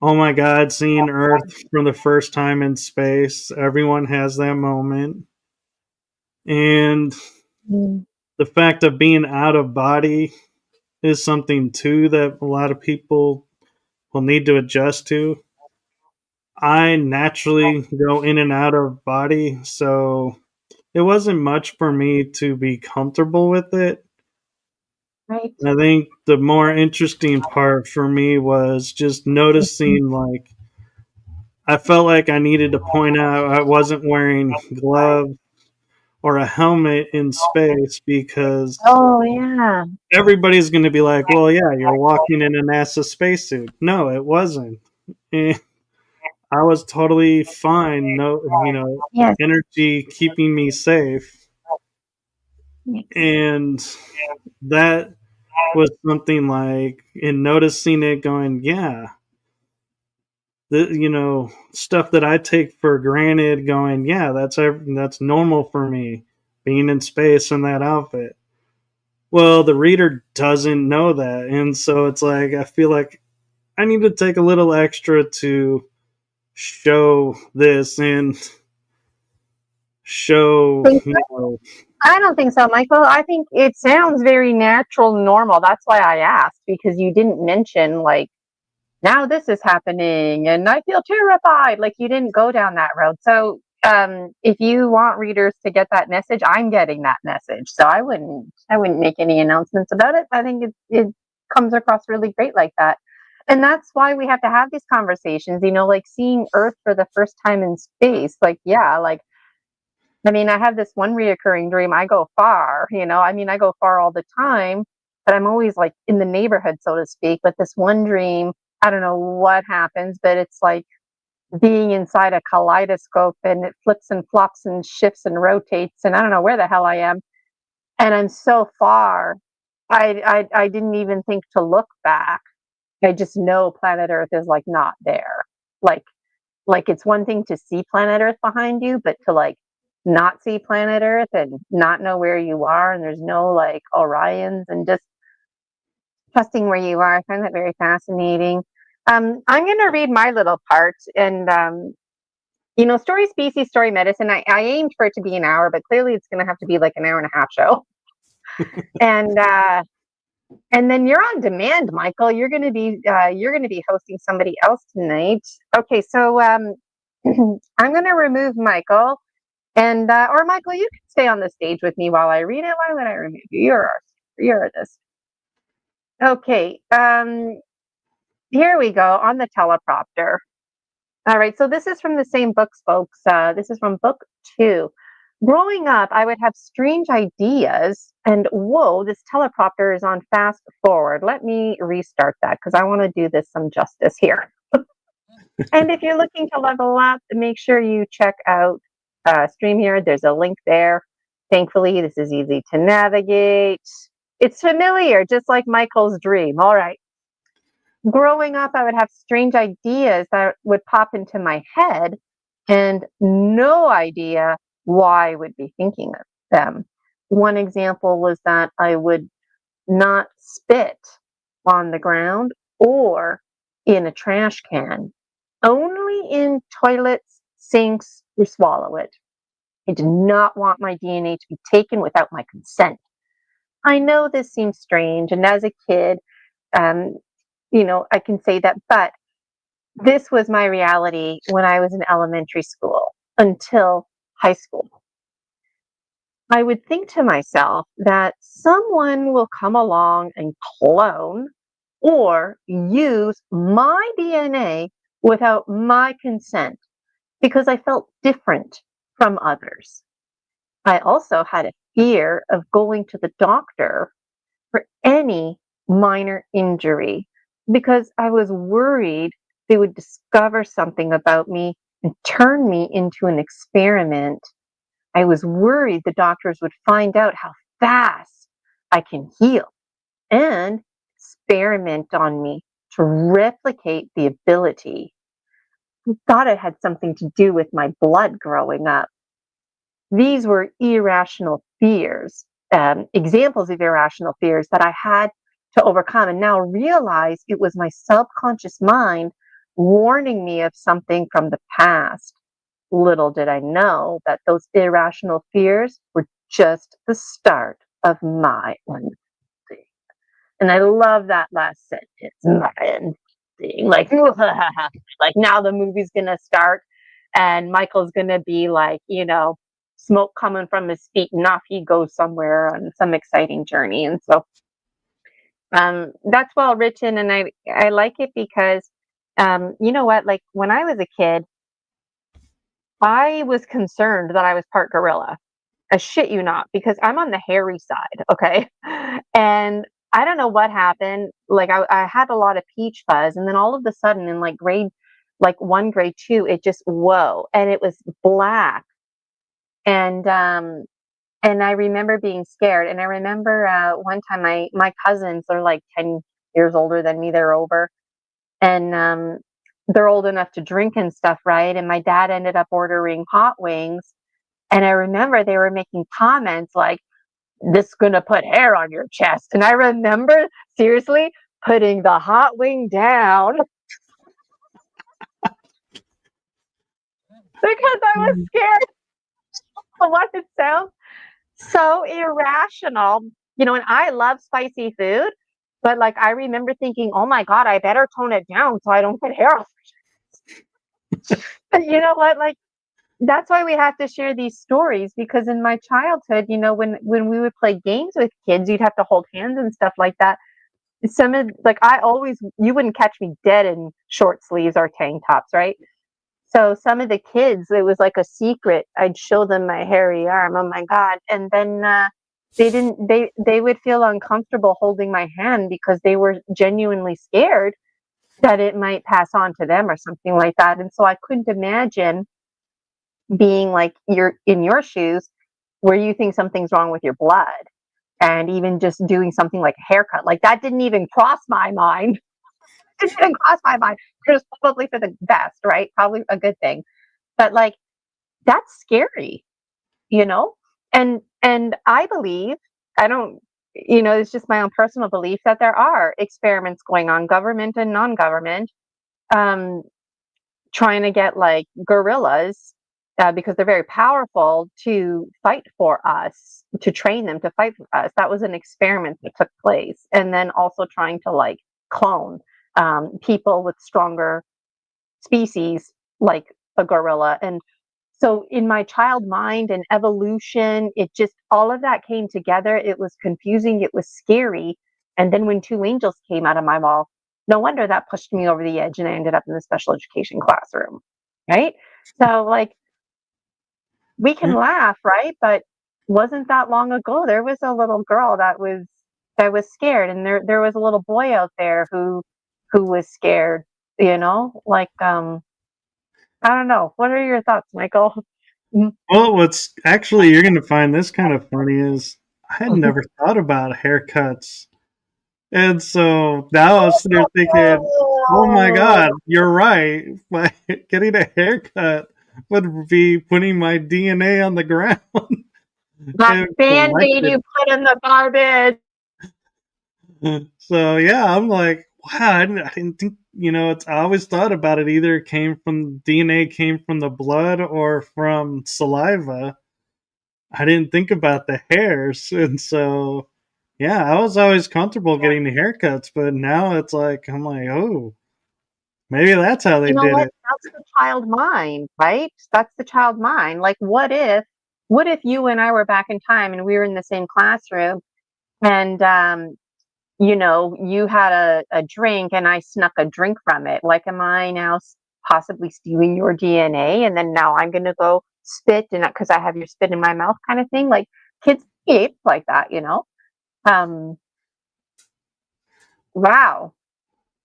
oh my God, seeing Earth for the first time in space. Everyone has that moment. And Mhm. the fact of being out of body is something too that a lot of people will need to adjust to. I naturally go in and out of body, so it wasn't much for me to be comfortable with it. Right. I think the more interesting part for me was just Mhm. noticing, like, I felt like I needed to point out I wasn't wearing gloves or a helmet in space because Oh, yeah. everybody's going to be like, well, yeah, you're walking in a NASA spacesuit. No, it wasn't. And I was totally fine. No, Yes. energy keeping me safe. Yes. And that was something like, in noticing it, going, yeah, stuff that I take for granted, going, yeah, that's normal for me being in space in that outfit. Well, the reader doesn't know that, and so it's like I feel like I need to take a little extra to show this and show, Think so? I don't think so, Michael. I think it sounds very natural, normal. That's why I asked, because you didn't mention, like, now this is happening and I feel terrified. Like, you didn't go down that road. So, if you want readers to get that message, I'm getting that message. So I wouldn't make any announcements about it. I think it comes across really great like that. And that's why we have to have these conversations, like seeing Earth for the first time in space. Like, yeah, like, I mean, I have this one reoccurring dream. I go far, I mean, I go far all the time, but I'm always like in the neighborhood, so to speak. But this one dream, I don't know what happens, but it's like being inside a kaleidoscope, and it flips and flops and shifts and rotates. And I don't know where the hell I am. And I'm so far. I didn't even think to look back. I just know planet Earth is like not there. Like, it's one thing to see planet Earth behind you, but to like not see planet Earth and not know where you are, and there's no like Orions, and just trusting where you are. I find that very fascinating. I'm going to read my little part, and story species, story medicine. I aimed for it to be an hour, but clearly it's going to have to be like an hour and a half show. And then you're on demand, Michael. You're going to be hosting somebody else tonight. Okay, so I'm going to remove Michael, and or Michael, you can stay on the stage with me while I read it. Why would I remove you? You're this. Okay. Here we go on the teleprompter. All right. So this is from the same books, folks. This is from book 2. Growing up, I would have strange ideas, and whoa, this teleprompter is on fast forward. Let me restart that because I want to do this some justice here. And if you're looking to level up, make sure you check out StreamYard. There's a link there. Thankfully, this is easy to navigate. It's familiar, just like Michael's dream. All right. Growing up, I would have strange ideas that would pop into my head and no idea why I would be thinking of them. One example was that I would not spit on the ground or in a trash can, only in toilets, sinks, or swallow it. I did not want my DNA to be taken without my consent. I know this seems strange, and as a kid, um, I can say that, but this was my reality when I was in elementary school until high school. I would think to myself that someone will come along and clone or use my DNA without my consent because I felt different from others. I also had a fear of going to the doctor for any minor injury because I was worried they would discover something about me and turn me into an experiment. I was worried the doctors would find out how fast I can heal and experiment on me to replicate the ability. I thought it had something to do with my blood growing up. these were irrational fears, examples of irrational fears that I had to overcome, and now realize it was my subconscious mind warning me of something from the past. Little did I know that those irrational fears were just the start of my unfolding. And I love that last sentence, my unfolding. Like, like now the movie's gonna start, and Michael's gonna be like, smoke coming from his feet, and off he goes somewhere on some exciting journey. And so, that's well written, and I like it because, you know what? Like when I was a kid, I was concerned that I was part gorilla. I shit you not, because I'm on the hairy side, okay? And I don't know what happened. Like I had a lot of peach fuzz, and then all of a sudden in like grade 2, it just whoa, and it was black. And I remember being scared. And I remember one time my cousins are like 10 years older than me. They're over, and they're old enough to drink and stuff, right? And my dad ended up ordering hot wings. And I remember they were making comments like, "This is gonna put hair on your chest." And I remember seriously putting the hot wing down because I was scared of what it sounds so irrational. And I love spicy food, but like I remember thinking, oh my God, I better tone it down so I don't get hair off. But you know what? Like, that's why we have to share these stories, because in my childhood, when we would play games with kids, you'd have to hold hands and stuff like that. You wouldn't catch me dead in short sleeves or tank tops, right? So some of the kids, it was like a secret. I'd show them my hairy arm. Oh my God. And then they would feel uncomfortable holding my hand because they were genuinely scared that it might pass on to them or something like that. And so I couldn't imagine being like you're in your shoes where you think something's wrong with your blood, and even just doing something like a haircut, like that didn't even cross my mind. It didn't cross my mind. It was probably for the best, right? Probably a good thing. But like, that's scary, you know? And I believe, I don't, it's just my own personal belief that there are experiments going on, government and non-government, um, trying to get like gorillas, because they're very powerful, to fight for us, to train them to fight for us. That was an experiment that took place. And then also trying to like clone people with stronger species like a gorilla. And so in my child mind and evolution, it just, all of that came together. It was confusing. It was scary. And then when two angels came out of my wall, no wonder that pushed me over the edge and I ended up in the special education classroom. Right. So like, we can laugh, right? But wasn't that long ago, there was a little girl that was scared, and there was a little boy out there who was scared, like, I don't know. What are your thoughts, Michael? Well, what's actually, you're going to find this kind of funny is I had never thought about haircuts. And so now I'm sitting there thinking, oh my God, you're right. Getting a haircut would be putting my DNA on the ground. That Band-Aid you put in the garbage. So yeah, I'm like, wow, I didn't think, I always thought about it. Either it came from DNA, came from the blood, or from saliva. I didn't think about the hairs. And so, yeah, I was always comfortable getting the haircuts, but now it's like, I'm like, oh, maybe that's how they did it. That's the child mind, right? That's the child mind. Like, what if you and I were back in time and we were in the same classroom, and you had a drink and I snuck a drink from it? Like, am I now possibly stealing your DNA, and then now I'm going to go spit, and because I have your spit in my mouth, kind of thing? Like, kids behave like that, Wow.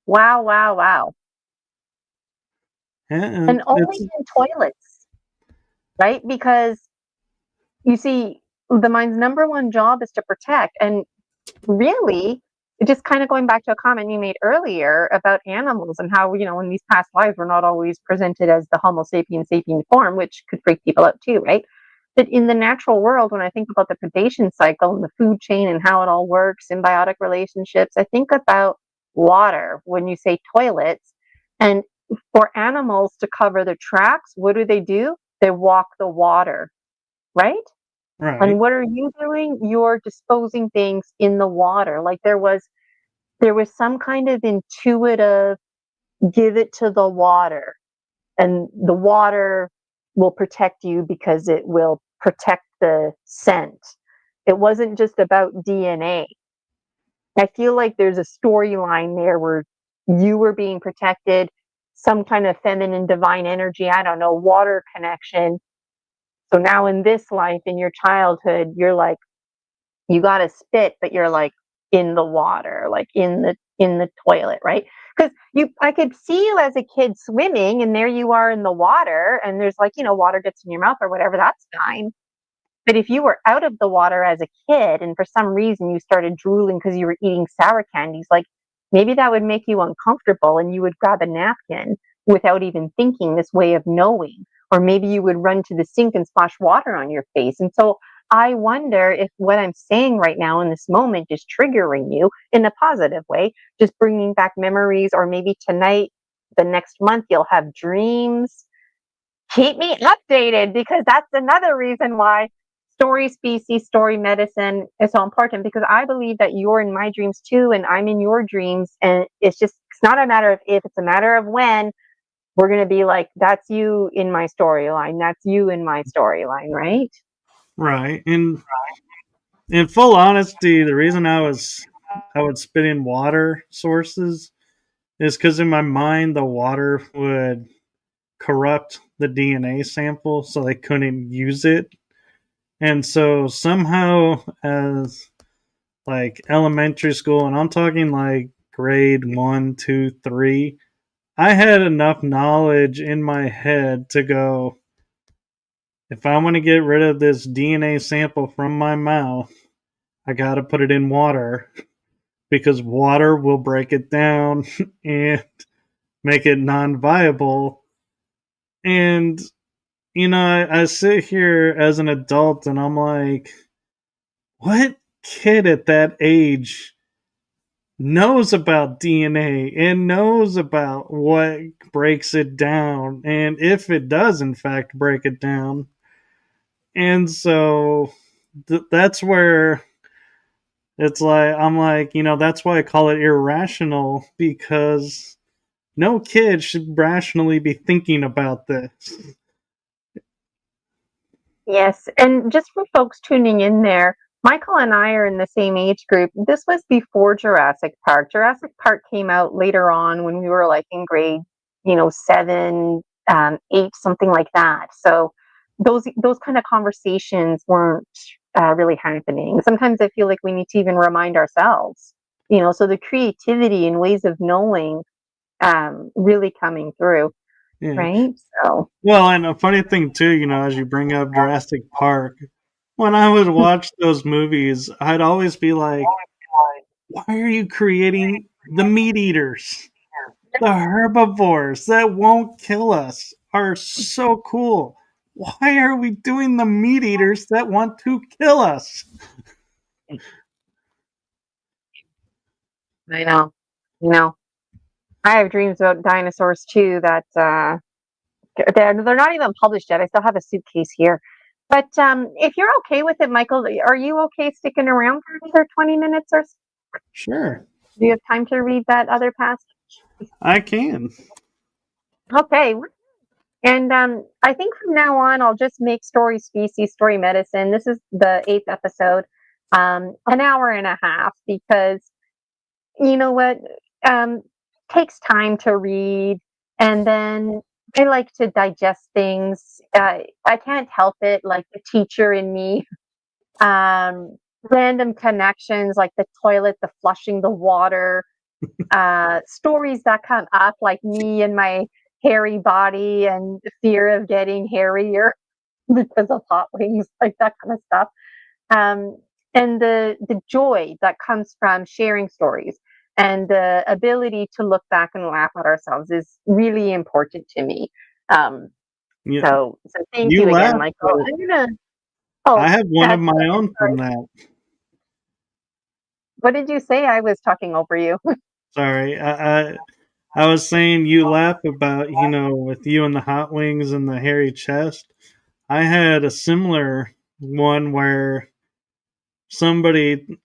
Wow. Yeah, And only in toilets, right? Because you see, the mind's number one job is to protect. And really, just kind of going back to a comment you made earlier about animals and how, in these past lives, we're not always presented as the Homo sapien sapien form, which could freak people out too, right? But in the natural world, when I think about the predation cycle and the food chain and how it all works, symbiotic relationships, I think about water when you say toilets. And for animals to cover their tracks, what do? They walk the water, right? Right. And what are you doing? You're disposing things in the water. Like there was some kind of intuitive give it to the water, and the water will protect you because it will protect the scent. It wasn't just about DNA. I feel like there's a storyline there where you were being protected, some kind of feminine divine energy, I don't know, water connection. So now in this life, in your childhood, you're like, you got to spit, but you're like in the water, like in the toilet, right? Because I could see you as a kid swimming, and there you are in the water, and there's like, water gets in your mouth or whatever, that's fine. But if you were out of the water as a kid and for some reason you started drooling because you were eating sour candies, like maybe that would make you uncomfortable and you would grab a napkin without even thinking, this way of knowing. Or maybe you would run to the sink and splash water on your face. And so I wonder if what I'm saying right now in this moment is triggering you in a positive way, just bringing back memories, or maybe tonight, the next month, you'll have dreams. Keep me updated, because that's another reason why story species, story medicine is so important, because I believe that you're in my dreams too, and I'm in your dreams. And it's not a matter of if, it's a matter of when we're going to be like, that's you in my storyline, that's you in my storyline, right? Right. And in full honesty, the reason I would spit in water sources is because in my mind the water would corrupt the DNA sample, so they couldn't use it. And so somehow, as like elementary school, and I'm talking like grade 1, 2, 3, I had enough knowledge in my head to go, if I want to get rid of this DNA sample from my mouth, I got to put it in water, because water will break it down and make it non viable. And, I sit here as an adult and I'm like, what kid at that age knows about DNA and knows about what breaks it down, and if it does in fact break it down? And so that's where it's like, I'm like, that's why I call it irrational, because no kid should rationally be thinking about this. Yes, and just for folks tuning in there, Michael and I are in the same age group. This was before Jurassic Park. Jurassic Park came out later on when we were like in grade, 7, 8, something like that. So those kind of conversations weren't really happening. Sometimes I feel like we need to even remind ourselves, so the creativity and ways of knowing really coming through, Yeah. right? So. Well, and a funny thing too, as you bring up Jurassic Park, when I would watch those movies, I'd always be like, why are you creating the meat eaters? The herbivores that won't kill us are so cool. Why are we doing the meat eaters that want to kill us? I know. I have dreams about dinosaurs too that they're not even published yet. I still have a suitcase here. But if you're okay with it, Michael, are you okay sticking around for another 20 minutes or so? Sure, Do you have time to read that other passage? I can. Okay. And I think from now on, I'll just make story species, story medicine. This is the 8th episode, an hour and a half, because you know what? Takes time to read, and then I like to digest things. I can't help it, like the teacher in me. Random connections, like the toilet, the flushing, the water, stories that come up, like me and my hairy body and the fear of getting hairier because of hot wings, like that kind of stuff. Um, and the joy that comes from sharing stories and the ability to look back and laugh at ourselves is really important to me. Um, Yeah, so thank you you again, laugh, Michael. but Oh, I have one of that's my good. own Sorry. from that. What did you say? I was talking over you. Sorry, I was saying you laugh about, with you and the hot wings and the hairy chest. I had a similar one where somebody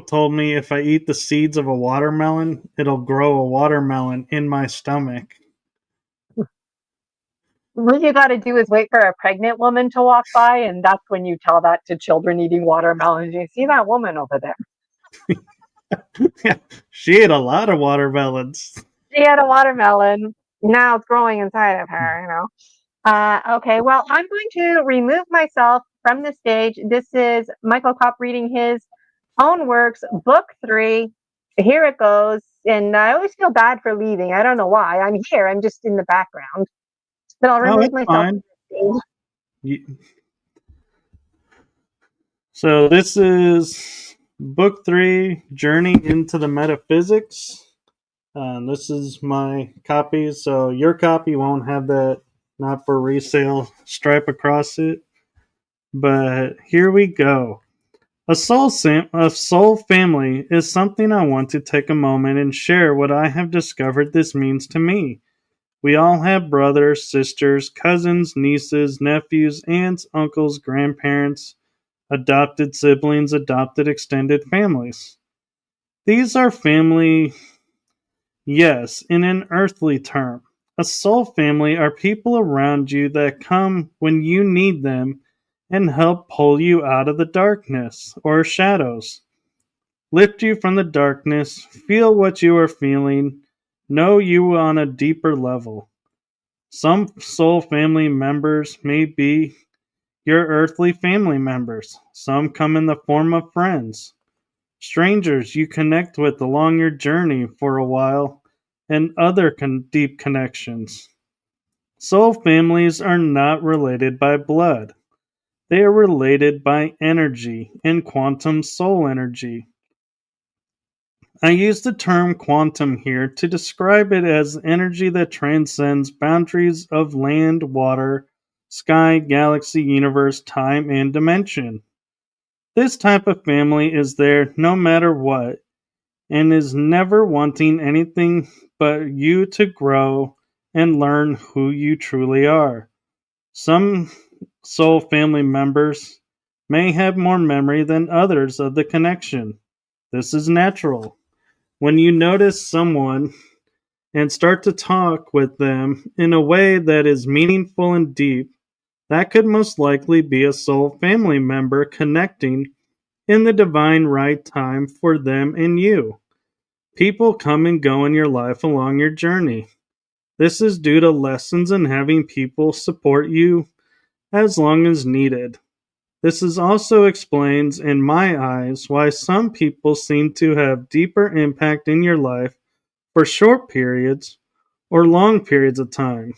told me if I eat the seeds of a watermelon, it'll grow a watermelon in my stomach. What you got to do is wait for a pregnant woman to walk by, and that's when you tell that to children eating watermelons. You see that woman over there? She ate a lot of watermelons. She had a watermelon. Now it's growing inside of her, you know. Okay, well, I'm going to remove myself from the stage. This is Michael Kopf reading his own works, book 3. Here it goes. And I always feel bad for leaving. I don't know why. I'm here. I'm just in the background. But I'll Oh, remove it's myself fine. from the So this is book 3, Journey into the Metaphysics. This is my copy, so your copy won't have that not for resale stripe across it. But here we go. A soul family is something I want to take a moment and share what I have discovered this means to me. We all have brothers, sisters, cousins, nieces, nephews, aunts, uncles, grandparents, adopted siblings, adopted extended families. These are family, yes, in an earthly term. A soul family are people around you that come when you need them and help pull you out of the darkness or shadows. Lift you from the darkness, feel what you are feeling, know you on a deeper level. Some soul family members may be your earthly family members. Some come in the form of friends, strangers you connect with along your journey for a while, and other deep connections. Soul families are not related by blood. They are related by energy and quantum soul energy. I use the term quantum here to describe it as energy that transcends boundaries of land, water, sky, galaxy, universe, time, and dimension. This type of family is there no matter what and is never wanting anything but you to grow and learn who you truly are. Some soul family members may have more memory than others of the connection. This is natural. When you notice someone and start to talk with them in a way that is meaningful and deep, that could most likely be a soul family member connecting in the divine right time for them and you. People come and go in your life along your journey. This is due to lessons and having people support you as long as needed. This is also explains, in my eyes, why some people seem to have deeper impact in your life for short periods or long periods of time.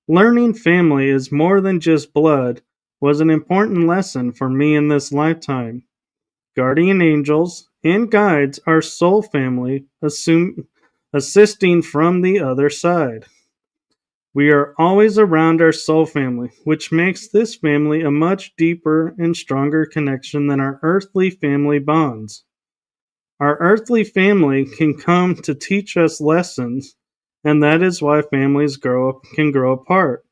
Learning family is more than just blood was an important lesson for me in this lifetime. Guardian angels and guides are soul family, assisting from the other side. We are always around our soul family, which makes this family a much deeper and stronger connection than our earthly family bonds. Our earthly family can come to teach us lessons, and that is why families can grow apart.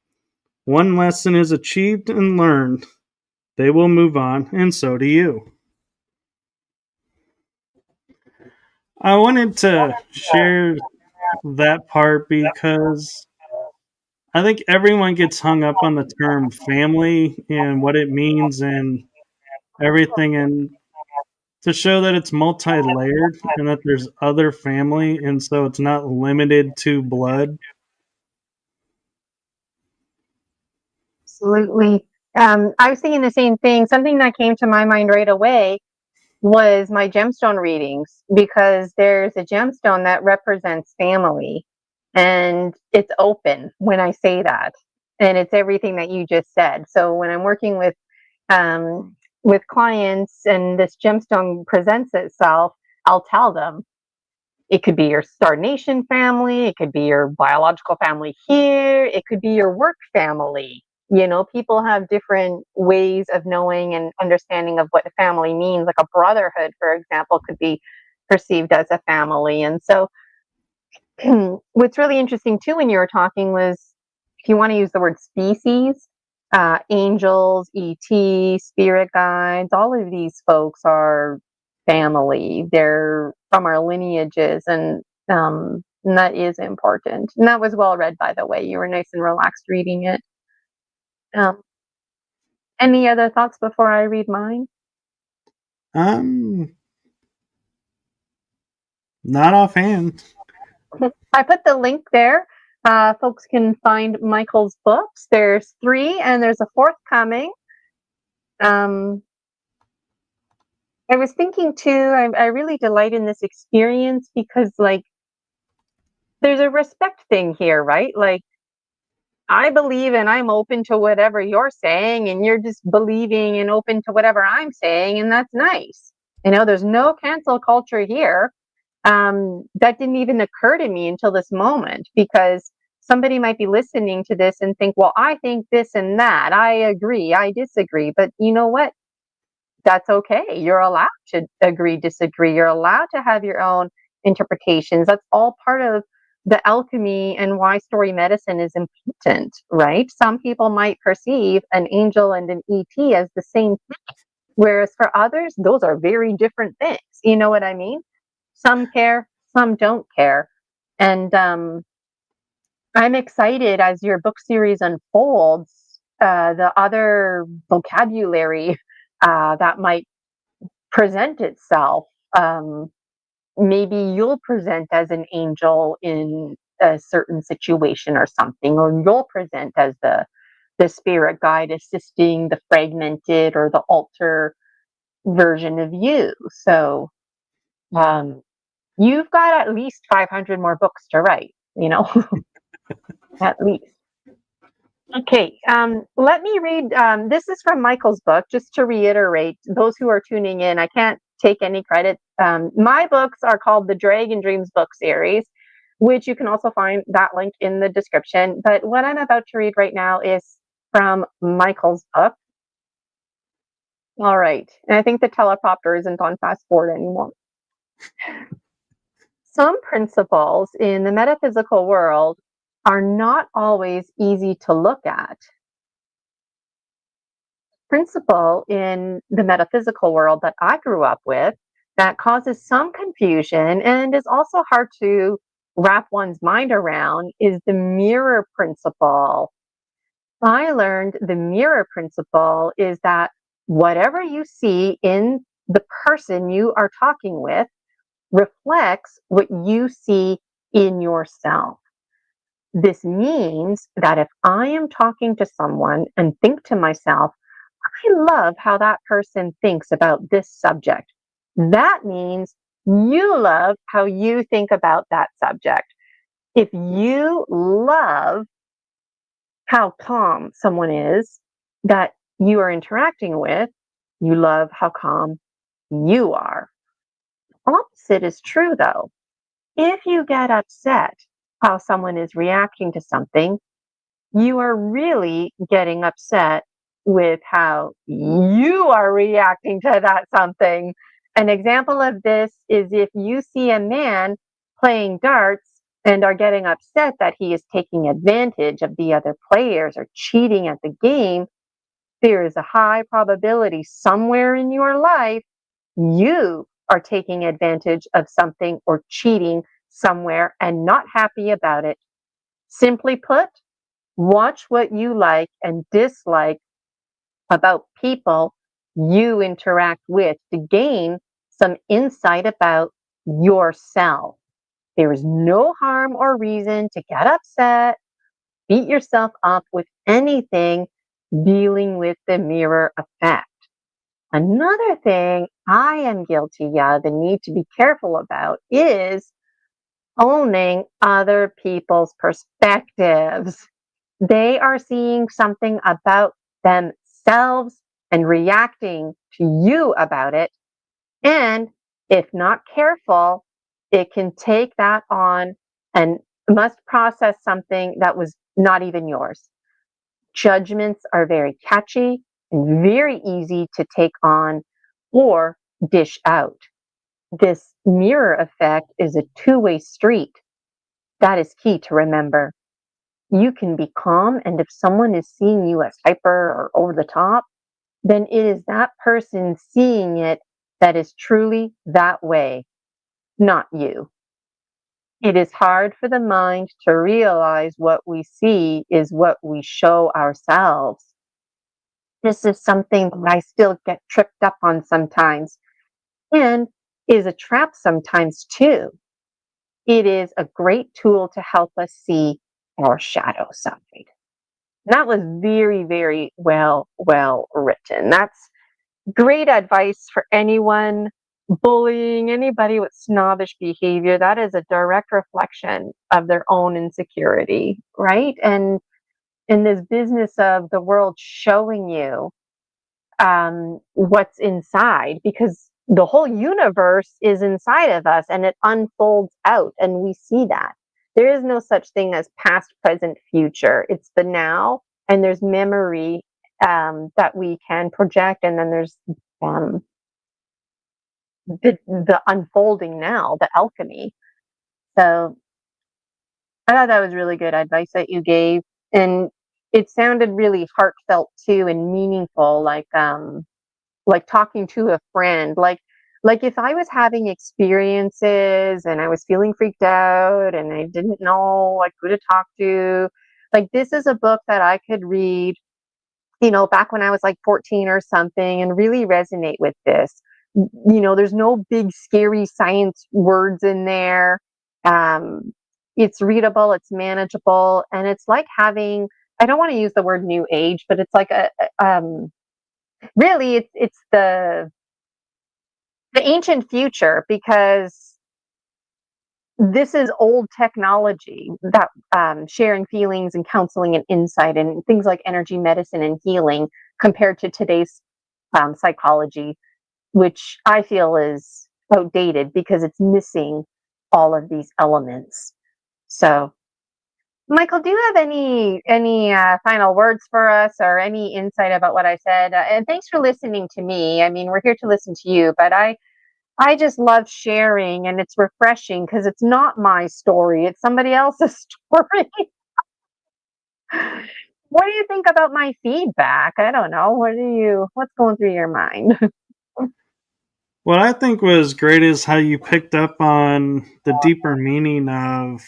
One lesson is achieved and learned, they will move on, and so do you. I wanted to share that part because I think everyone gets hung up on the term family and what it means and everything, and to show that it's multi-layered and that there's other family, and so it's not limited to blood. Absolutely. I was thinking the same thing. Something that came to my mind right away was my gemstone readings, because there's a gemstone that represents family, and it's open when I say that, and it's everything that you just said. So when I'm working with clients and this gemstone presents itself, I'll tell them it could be your star nation family, it could be your biological family here, it could be your work family. You know, people have different ways of knowing and understanding of what a family means. Like a brotherhood, for example, could be perceived as a family. And so what's really interesting too when you were talking was, if you want to use the word species, angels, ET, spirit guides, all of these folks are family. They're from our lineages, and that is important. And that was well read, by the way. You were nice and relaxed reading it. Any other thoughts before I read mine? Not offhand. I put the link there. Folks can find Michael's books. There's 3, and there's a 4th coming. I was thinking too, I really delight in this experience because, like, there's a respect thing here, right? Like, I believe and I'm open to whatever you're saying, and you're just believing and open to whatever I'm saying, and that's nice. You know, there's no cancel culture here. That didn't even occur to me until this moment, because somebody might be listening to this and think, well, I think this and that. I agree, I disagree. But you know what? That's okay. You're allowed to agree, disagree. You're allowed to have your own interpretations. That's all part of the alchemy and why story medicine is important, right? Some people might perceive an angel and an ET as the same thing, whereas for others, those are very different things. You know what I mean? Some care, some don't care. And I'm excited as your book series unfolds, the other vocabulary that might present itself. Maybe you'll present as an angel in a certain situation or something, or you'll present as the spirit guide assisting the fragmented or the alter version of you. So you've got at least 500 more books to write, you know, at least. Okay, let me read. This is from Michael's book, just to reiterate, those who are tuning in, I can't take any credit. My books are called the Dragon Dreams book series, which you can also find that link in the description. But what I'm about to read right now is from Michael's book. All right, and I think the teleprompter isn't on fast forward anymore. Some principles in the metaphysical world are not always easy to look at. Principle in the metaphysical world that I grew up with that causes some confusion and is also hard to wrap one's mind around is the mirror principle. I learned the mirror principle is that whatever you see in the person you are talking with reflects what you see in yourself. This means that if I am talking to someone and think to myself, I love how that person thinks about this subject, that means you love how you think about that subject. If you love how calm someone is that you are interacting with, you love how calm you are. Opposite is true, though. If you get upset how someone is reacting to something, you are really getting upset with how you are reacting to that something. An example of this is if you see a man playing darts and are getting upset that he is taking advantage of the other players or cheating at the game, there is a high probability somewhere in your life you are taking advantage of something or cheating somewhere and not happy about it. Simply put, watch what you like and dislike about people you interact with to gain some insight about yourself. There is no harm or reason to get upset, beat yourself up with anything dealing with the mirror effect. Another thing I am guilty of and need to be careful about is owning other people's perspectives. They are seeing something about themselves and reacting to you about it. And if not careful, it can take that on and must process something that was not even yours. Judgments are very catchy and very easy to take on or dish out. This mirror effect is a two-way street. That is key to remember. You can be calm, and if someone is seeing you as hyper or over the top, then it is that person seeing it that is truly that way, not you. It is hard for the mind to realize what we see is what we show ourselves. This is something that I still get tripped up on sometimes and is a trap sometimes too. It is a great tool to help us see our shadow side. That was very, very well written. That's great advice for anyone bullying anybody with snobbish behavior. That is a direct reflection of their own insecurity, right? And in this business of the world showing you what's inside, because the whole universe is inside of us and it unfolds out, and we see that. There is no such thing as past, present, future. It's the now, and there's memory that we can project, and then there's the unfolding now, the alchemy. So I thought that was really good advice that you gave, and it sounded really heartfelt too and meaningful, like talking to a friend, like if I was having experiences and I was feeling freaked out and I didn't know like who to talk to, like this is a book that I could read, back when I was like 14 or something and really resonate with this. There's no big scary science words in there. It's readable, it's manageable, and it's like having, I don't want to use the word new age, but it's like really it's the ancient future, because this is old technology that sharing feelings and counseling and insight and things like energy medicine and healing compared to today's psychology, which I feel is outdated because it's missing all of these elements. So, Michael, do you have any final words for us or any insight about what I said? And thanks for listening to me. I mean, we're here to listen to you, but I just love sharing, and it's refreshing because it's not my story, it's somebody else's story. What do you think about my feedback? I don't know. What's going through your mind? What I think was great is how you picked up on the deeper meaning of,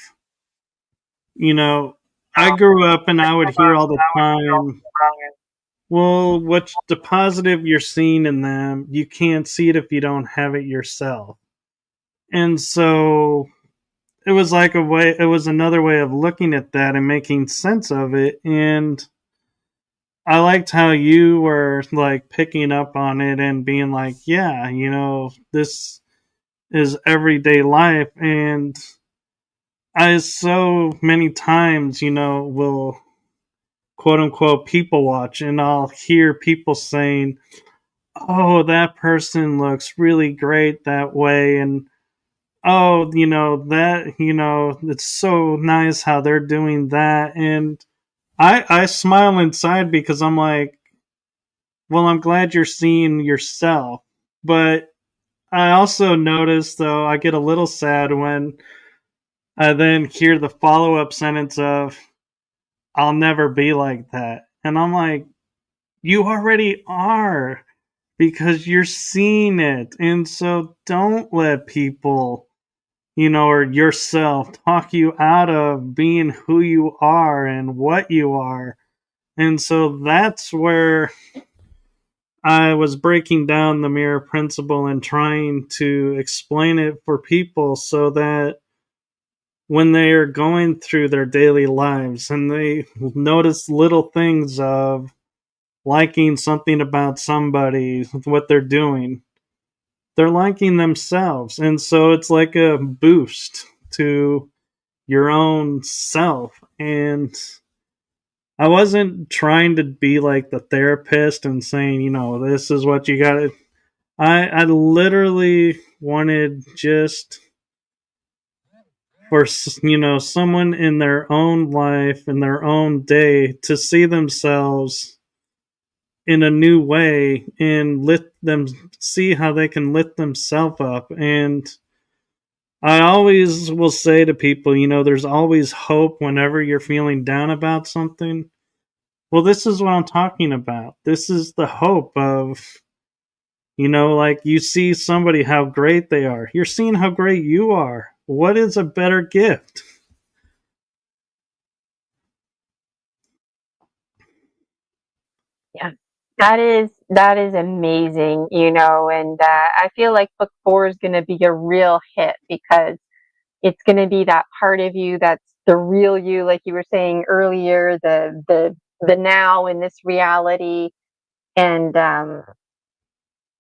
I grew up and I would hear all the time, well, what's the positive you're seeing in them? You can't see it if you don't have it yourself. And so it was like it was another way of looking at that and making sense of it. And I liked how you were like picking up on it and being like, yeah, this is everyday life. And I so many times, will quote unquote people watch, and I'll hear people saying, oh, that person looks really great that way. And oh, it's so nice how they're doing that. And I smile inside because I'm like, well, I'm glad you're seeing yourself. But I also notice, though, I get a little sad when I then hear the follow up sentence of, I'll never be like that. And I'm like, you already are because you're seeing it. And so don't let people, or yourself talk you out of being who you are and what you are. And so that's where I was breaking down the mirror principle and trying to explain it for people so that when they are going through their daily lives and they notice little things of liking something about somebody, what they're doing, they're liking themselves. And so it's like a boost to your own self. And I wasn't trying to be like the therapist and saying, this is what you got to. I literally wanted just for someone in their own life, in their own day, to see themselves in a new way and let them see how they can lift themselves up. And I always will say to people, there's always hope whenever you're feeling down about something. Well, this is what I'm talking about. This is the hope of, like you see somebody how great they are. You're seeing how great you are. What is a better gift? Yeah, that is amazing, and I feel like book 4 is going to be a real hit because it's going to be that part of you that's the real you, like you were saying earlier, the now in this reality, and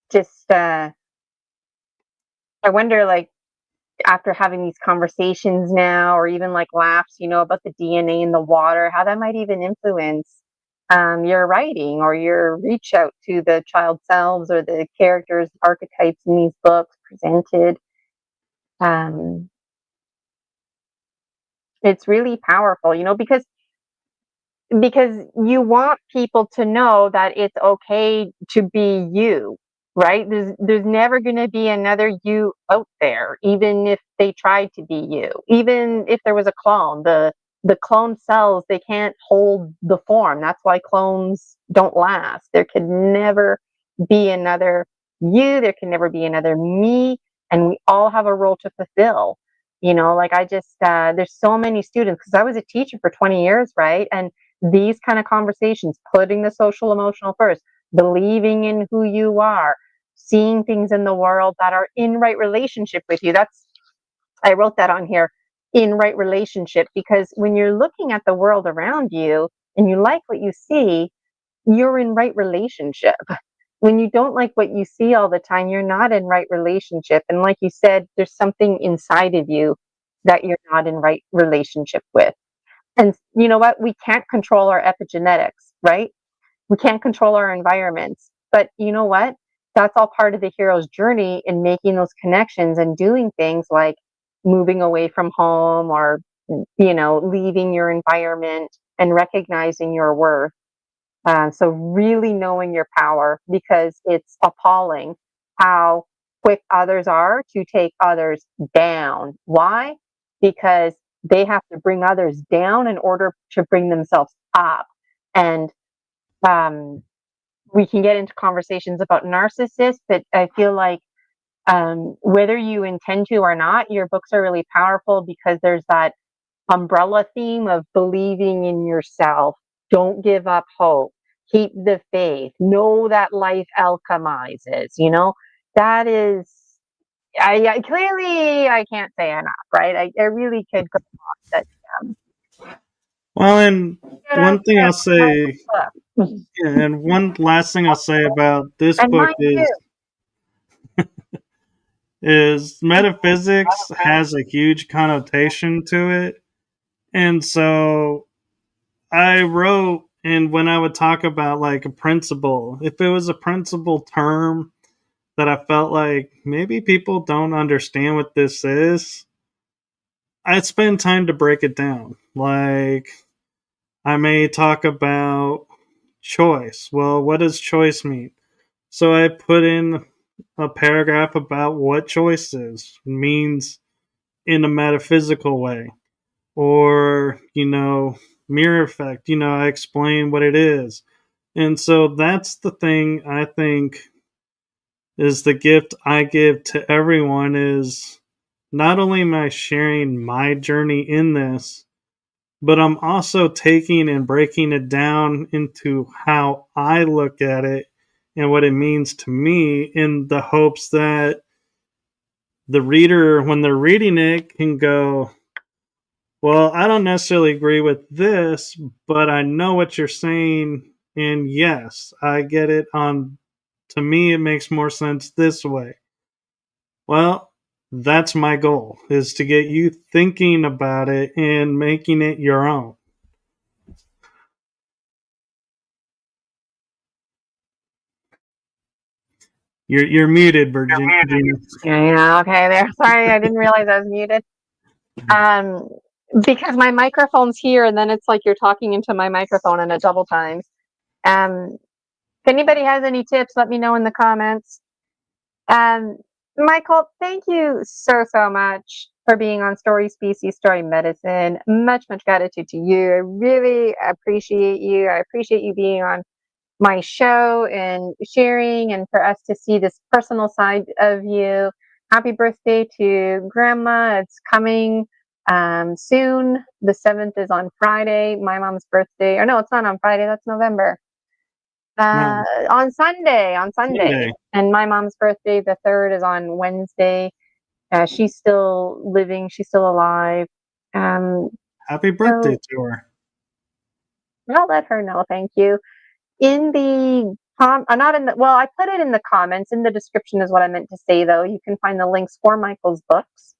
just I wonder, like, after having these conversations now, or even like laughs, about the DNA in the water, how that might even influence your writing or your reach out to the child selves or the characters, archetypes in these books presented. Um, it's really powerful, because you want people to know that it's okay to be you, right? There's never going to be another you out there, even if they tried to be you. Even if there was a clone, the clone cells, they can't hold the form. That's why clones don't last. There could never be another you. There can never be another me, and we all have a role to fulfill. Like, I just there's so many students, because I was a teacher for 20 years, right? And these kind of conversations, putting the social emotional first, believing in who you are, seeing things in the world that are in right relationship with you. I wrote that on here, in right relationship, because when you're looking at the world around you and you like what you see, you're in right relationship. When you don't like what you see all the time, you're not in right relationship. And like you said, there's something inside of you that you're not in right relationship with. And you know what? We can't control our epigenetics, right? We can't control our environments. But you know what? That's all part of the hero's journey in making those connections and doing things like moving away from home, or, leaving your environment and recognizing your worth. So really knowing your power, because it's appalling how quick others are to take others down. Why? Because they have to bring others down in order to bring themselves up. And we can get into conversations about narcissists, but I feel like whether you intend to or not, your books are really powerful because there's that umbrella theme of believing in yourself. Don't give up hope. Keep the faith. Know that life alchemizes. That is, I clearly I can't say enough, right? I really could go on. That Well, and get out one thing there I'll say, book. and one last thing I'll say about this And book mine is metaphysics has a huge connotation to it. And so I wrote, and when I would talk about like a principle, if it was a principle term that I felt like maybe people don't understand what this is, I'd spend time to break it down. Like, I may talk about choice. Well, what does choice mean? So I put in a paragraph about what choice is, means in a metaphysical way. Or, mirror effect, I explain what it is. And so that's the thing I think is the gift I give to everyone, is not only am I sharing my journey in this, but I'm also taking and breaking it down into how I look at it and what it means to me, in the hopes that the reader, when they're reading it, can go, well, I don't necessarily agree with this, but I know what you're saying. And yes, I get it. To me, it makes more sense this way. Well, that's my goal, is to get you thinking about it and making it your own. You're muted, Virgin. Yeah, okay, there. Sorry, I didn't realize I was muted. Because my microphone's here, and then it's like you're talking into my microphone and it double times. If anybody has any tips, let me know in the comments. Michael, thank you so much for being on Story Species, Story Medicine. Much gratitude to you. I really appreciate you. I appreciate you being on my show and sharing, and for us to see this personal side of you. Happy birthday to Grandma. It's coming soon. The 7th is on Friday. My mom's birthday. Or no, it's not on Friday. That's November. No. On Sunday. Sunday. And my mom's birthday, the 3rd, is on Wednesday. She's still living. She's still alive. Happy birthday to her. I'll let her know. Thank you. In the not in the, well, I put it in the comments. In the description is what I meant to say, though. You can find the links for Michael's books.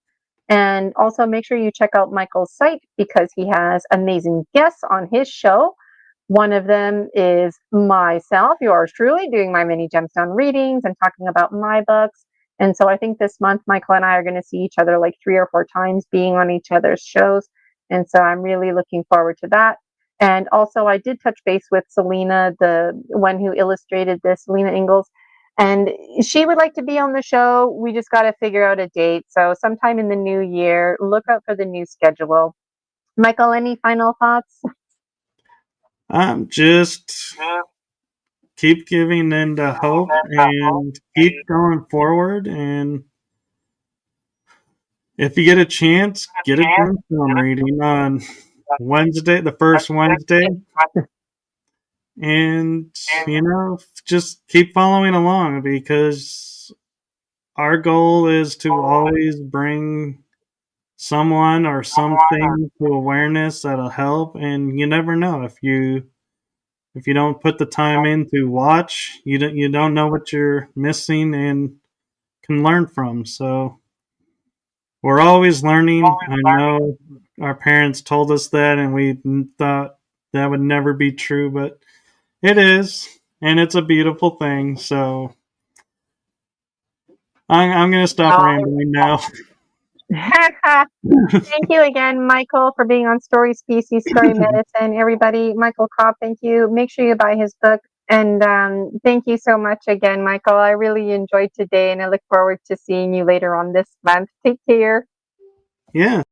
And also make sure you check out Michael's site, because he has amazing guests on his show. One of them is myself, yours truly, doing my mini gemstone readings and talking about my books. And so I think this month, Michael and I are going to see each other like 3 or 4 times, being on each other's shows. And so I'm really looking forward to that. And also, I did touch base with Selena, the one who illustrated this, Selena Ingles, and she would like to be on the show. We just got to figure out a date. So sometime in the new year, look out for the new schedule. Michael, any final thoughts? Just keep giving into hope and keep going forward. And if you get a chance, get a gemstone reading on Wednesday, the first Wednesday. And, just keep following along, because our goal is to always bring someone or something to awareness that'll help. And you never know, if you don't put the time in to watch, you don't know what you're missing and can learn from. So we're always learning. I know our parents told us that, and we thought that would never be true, but it is, and it's a beautiful thing. So I'm going to stop rambling now. Thank you again, Michael, for being on Story Species, Story Medicine. Everybody, Michael Kopf, thank you. Make sure you buy his book. And thank you so much again, Michael. I really enjoyed today, and I look forward to seeing you later on this month. Take care. Yeah.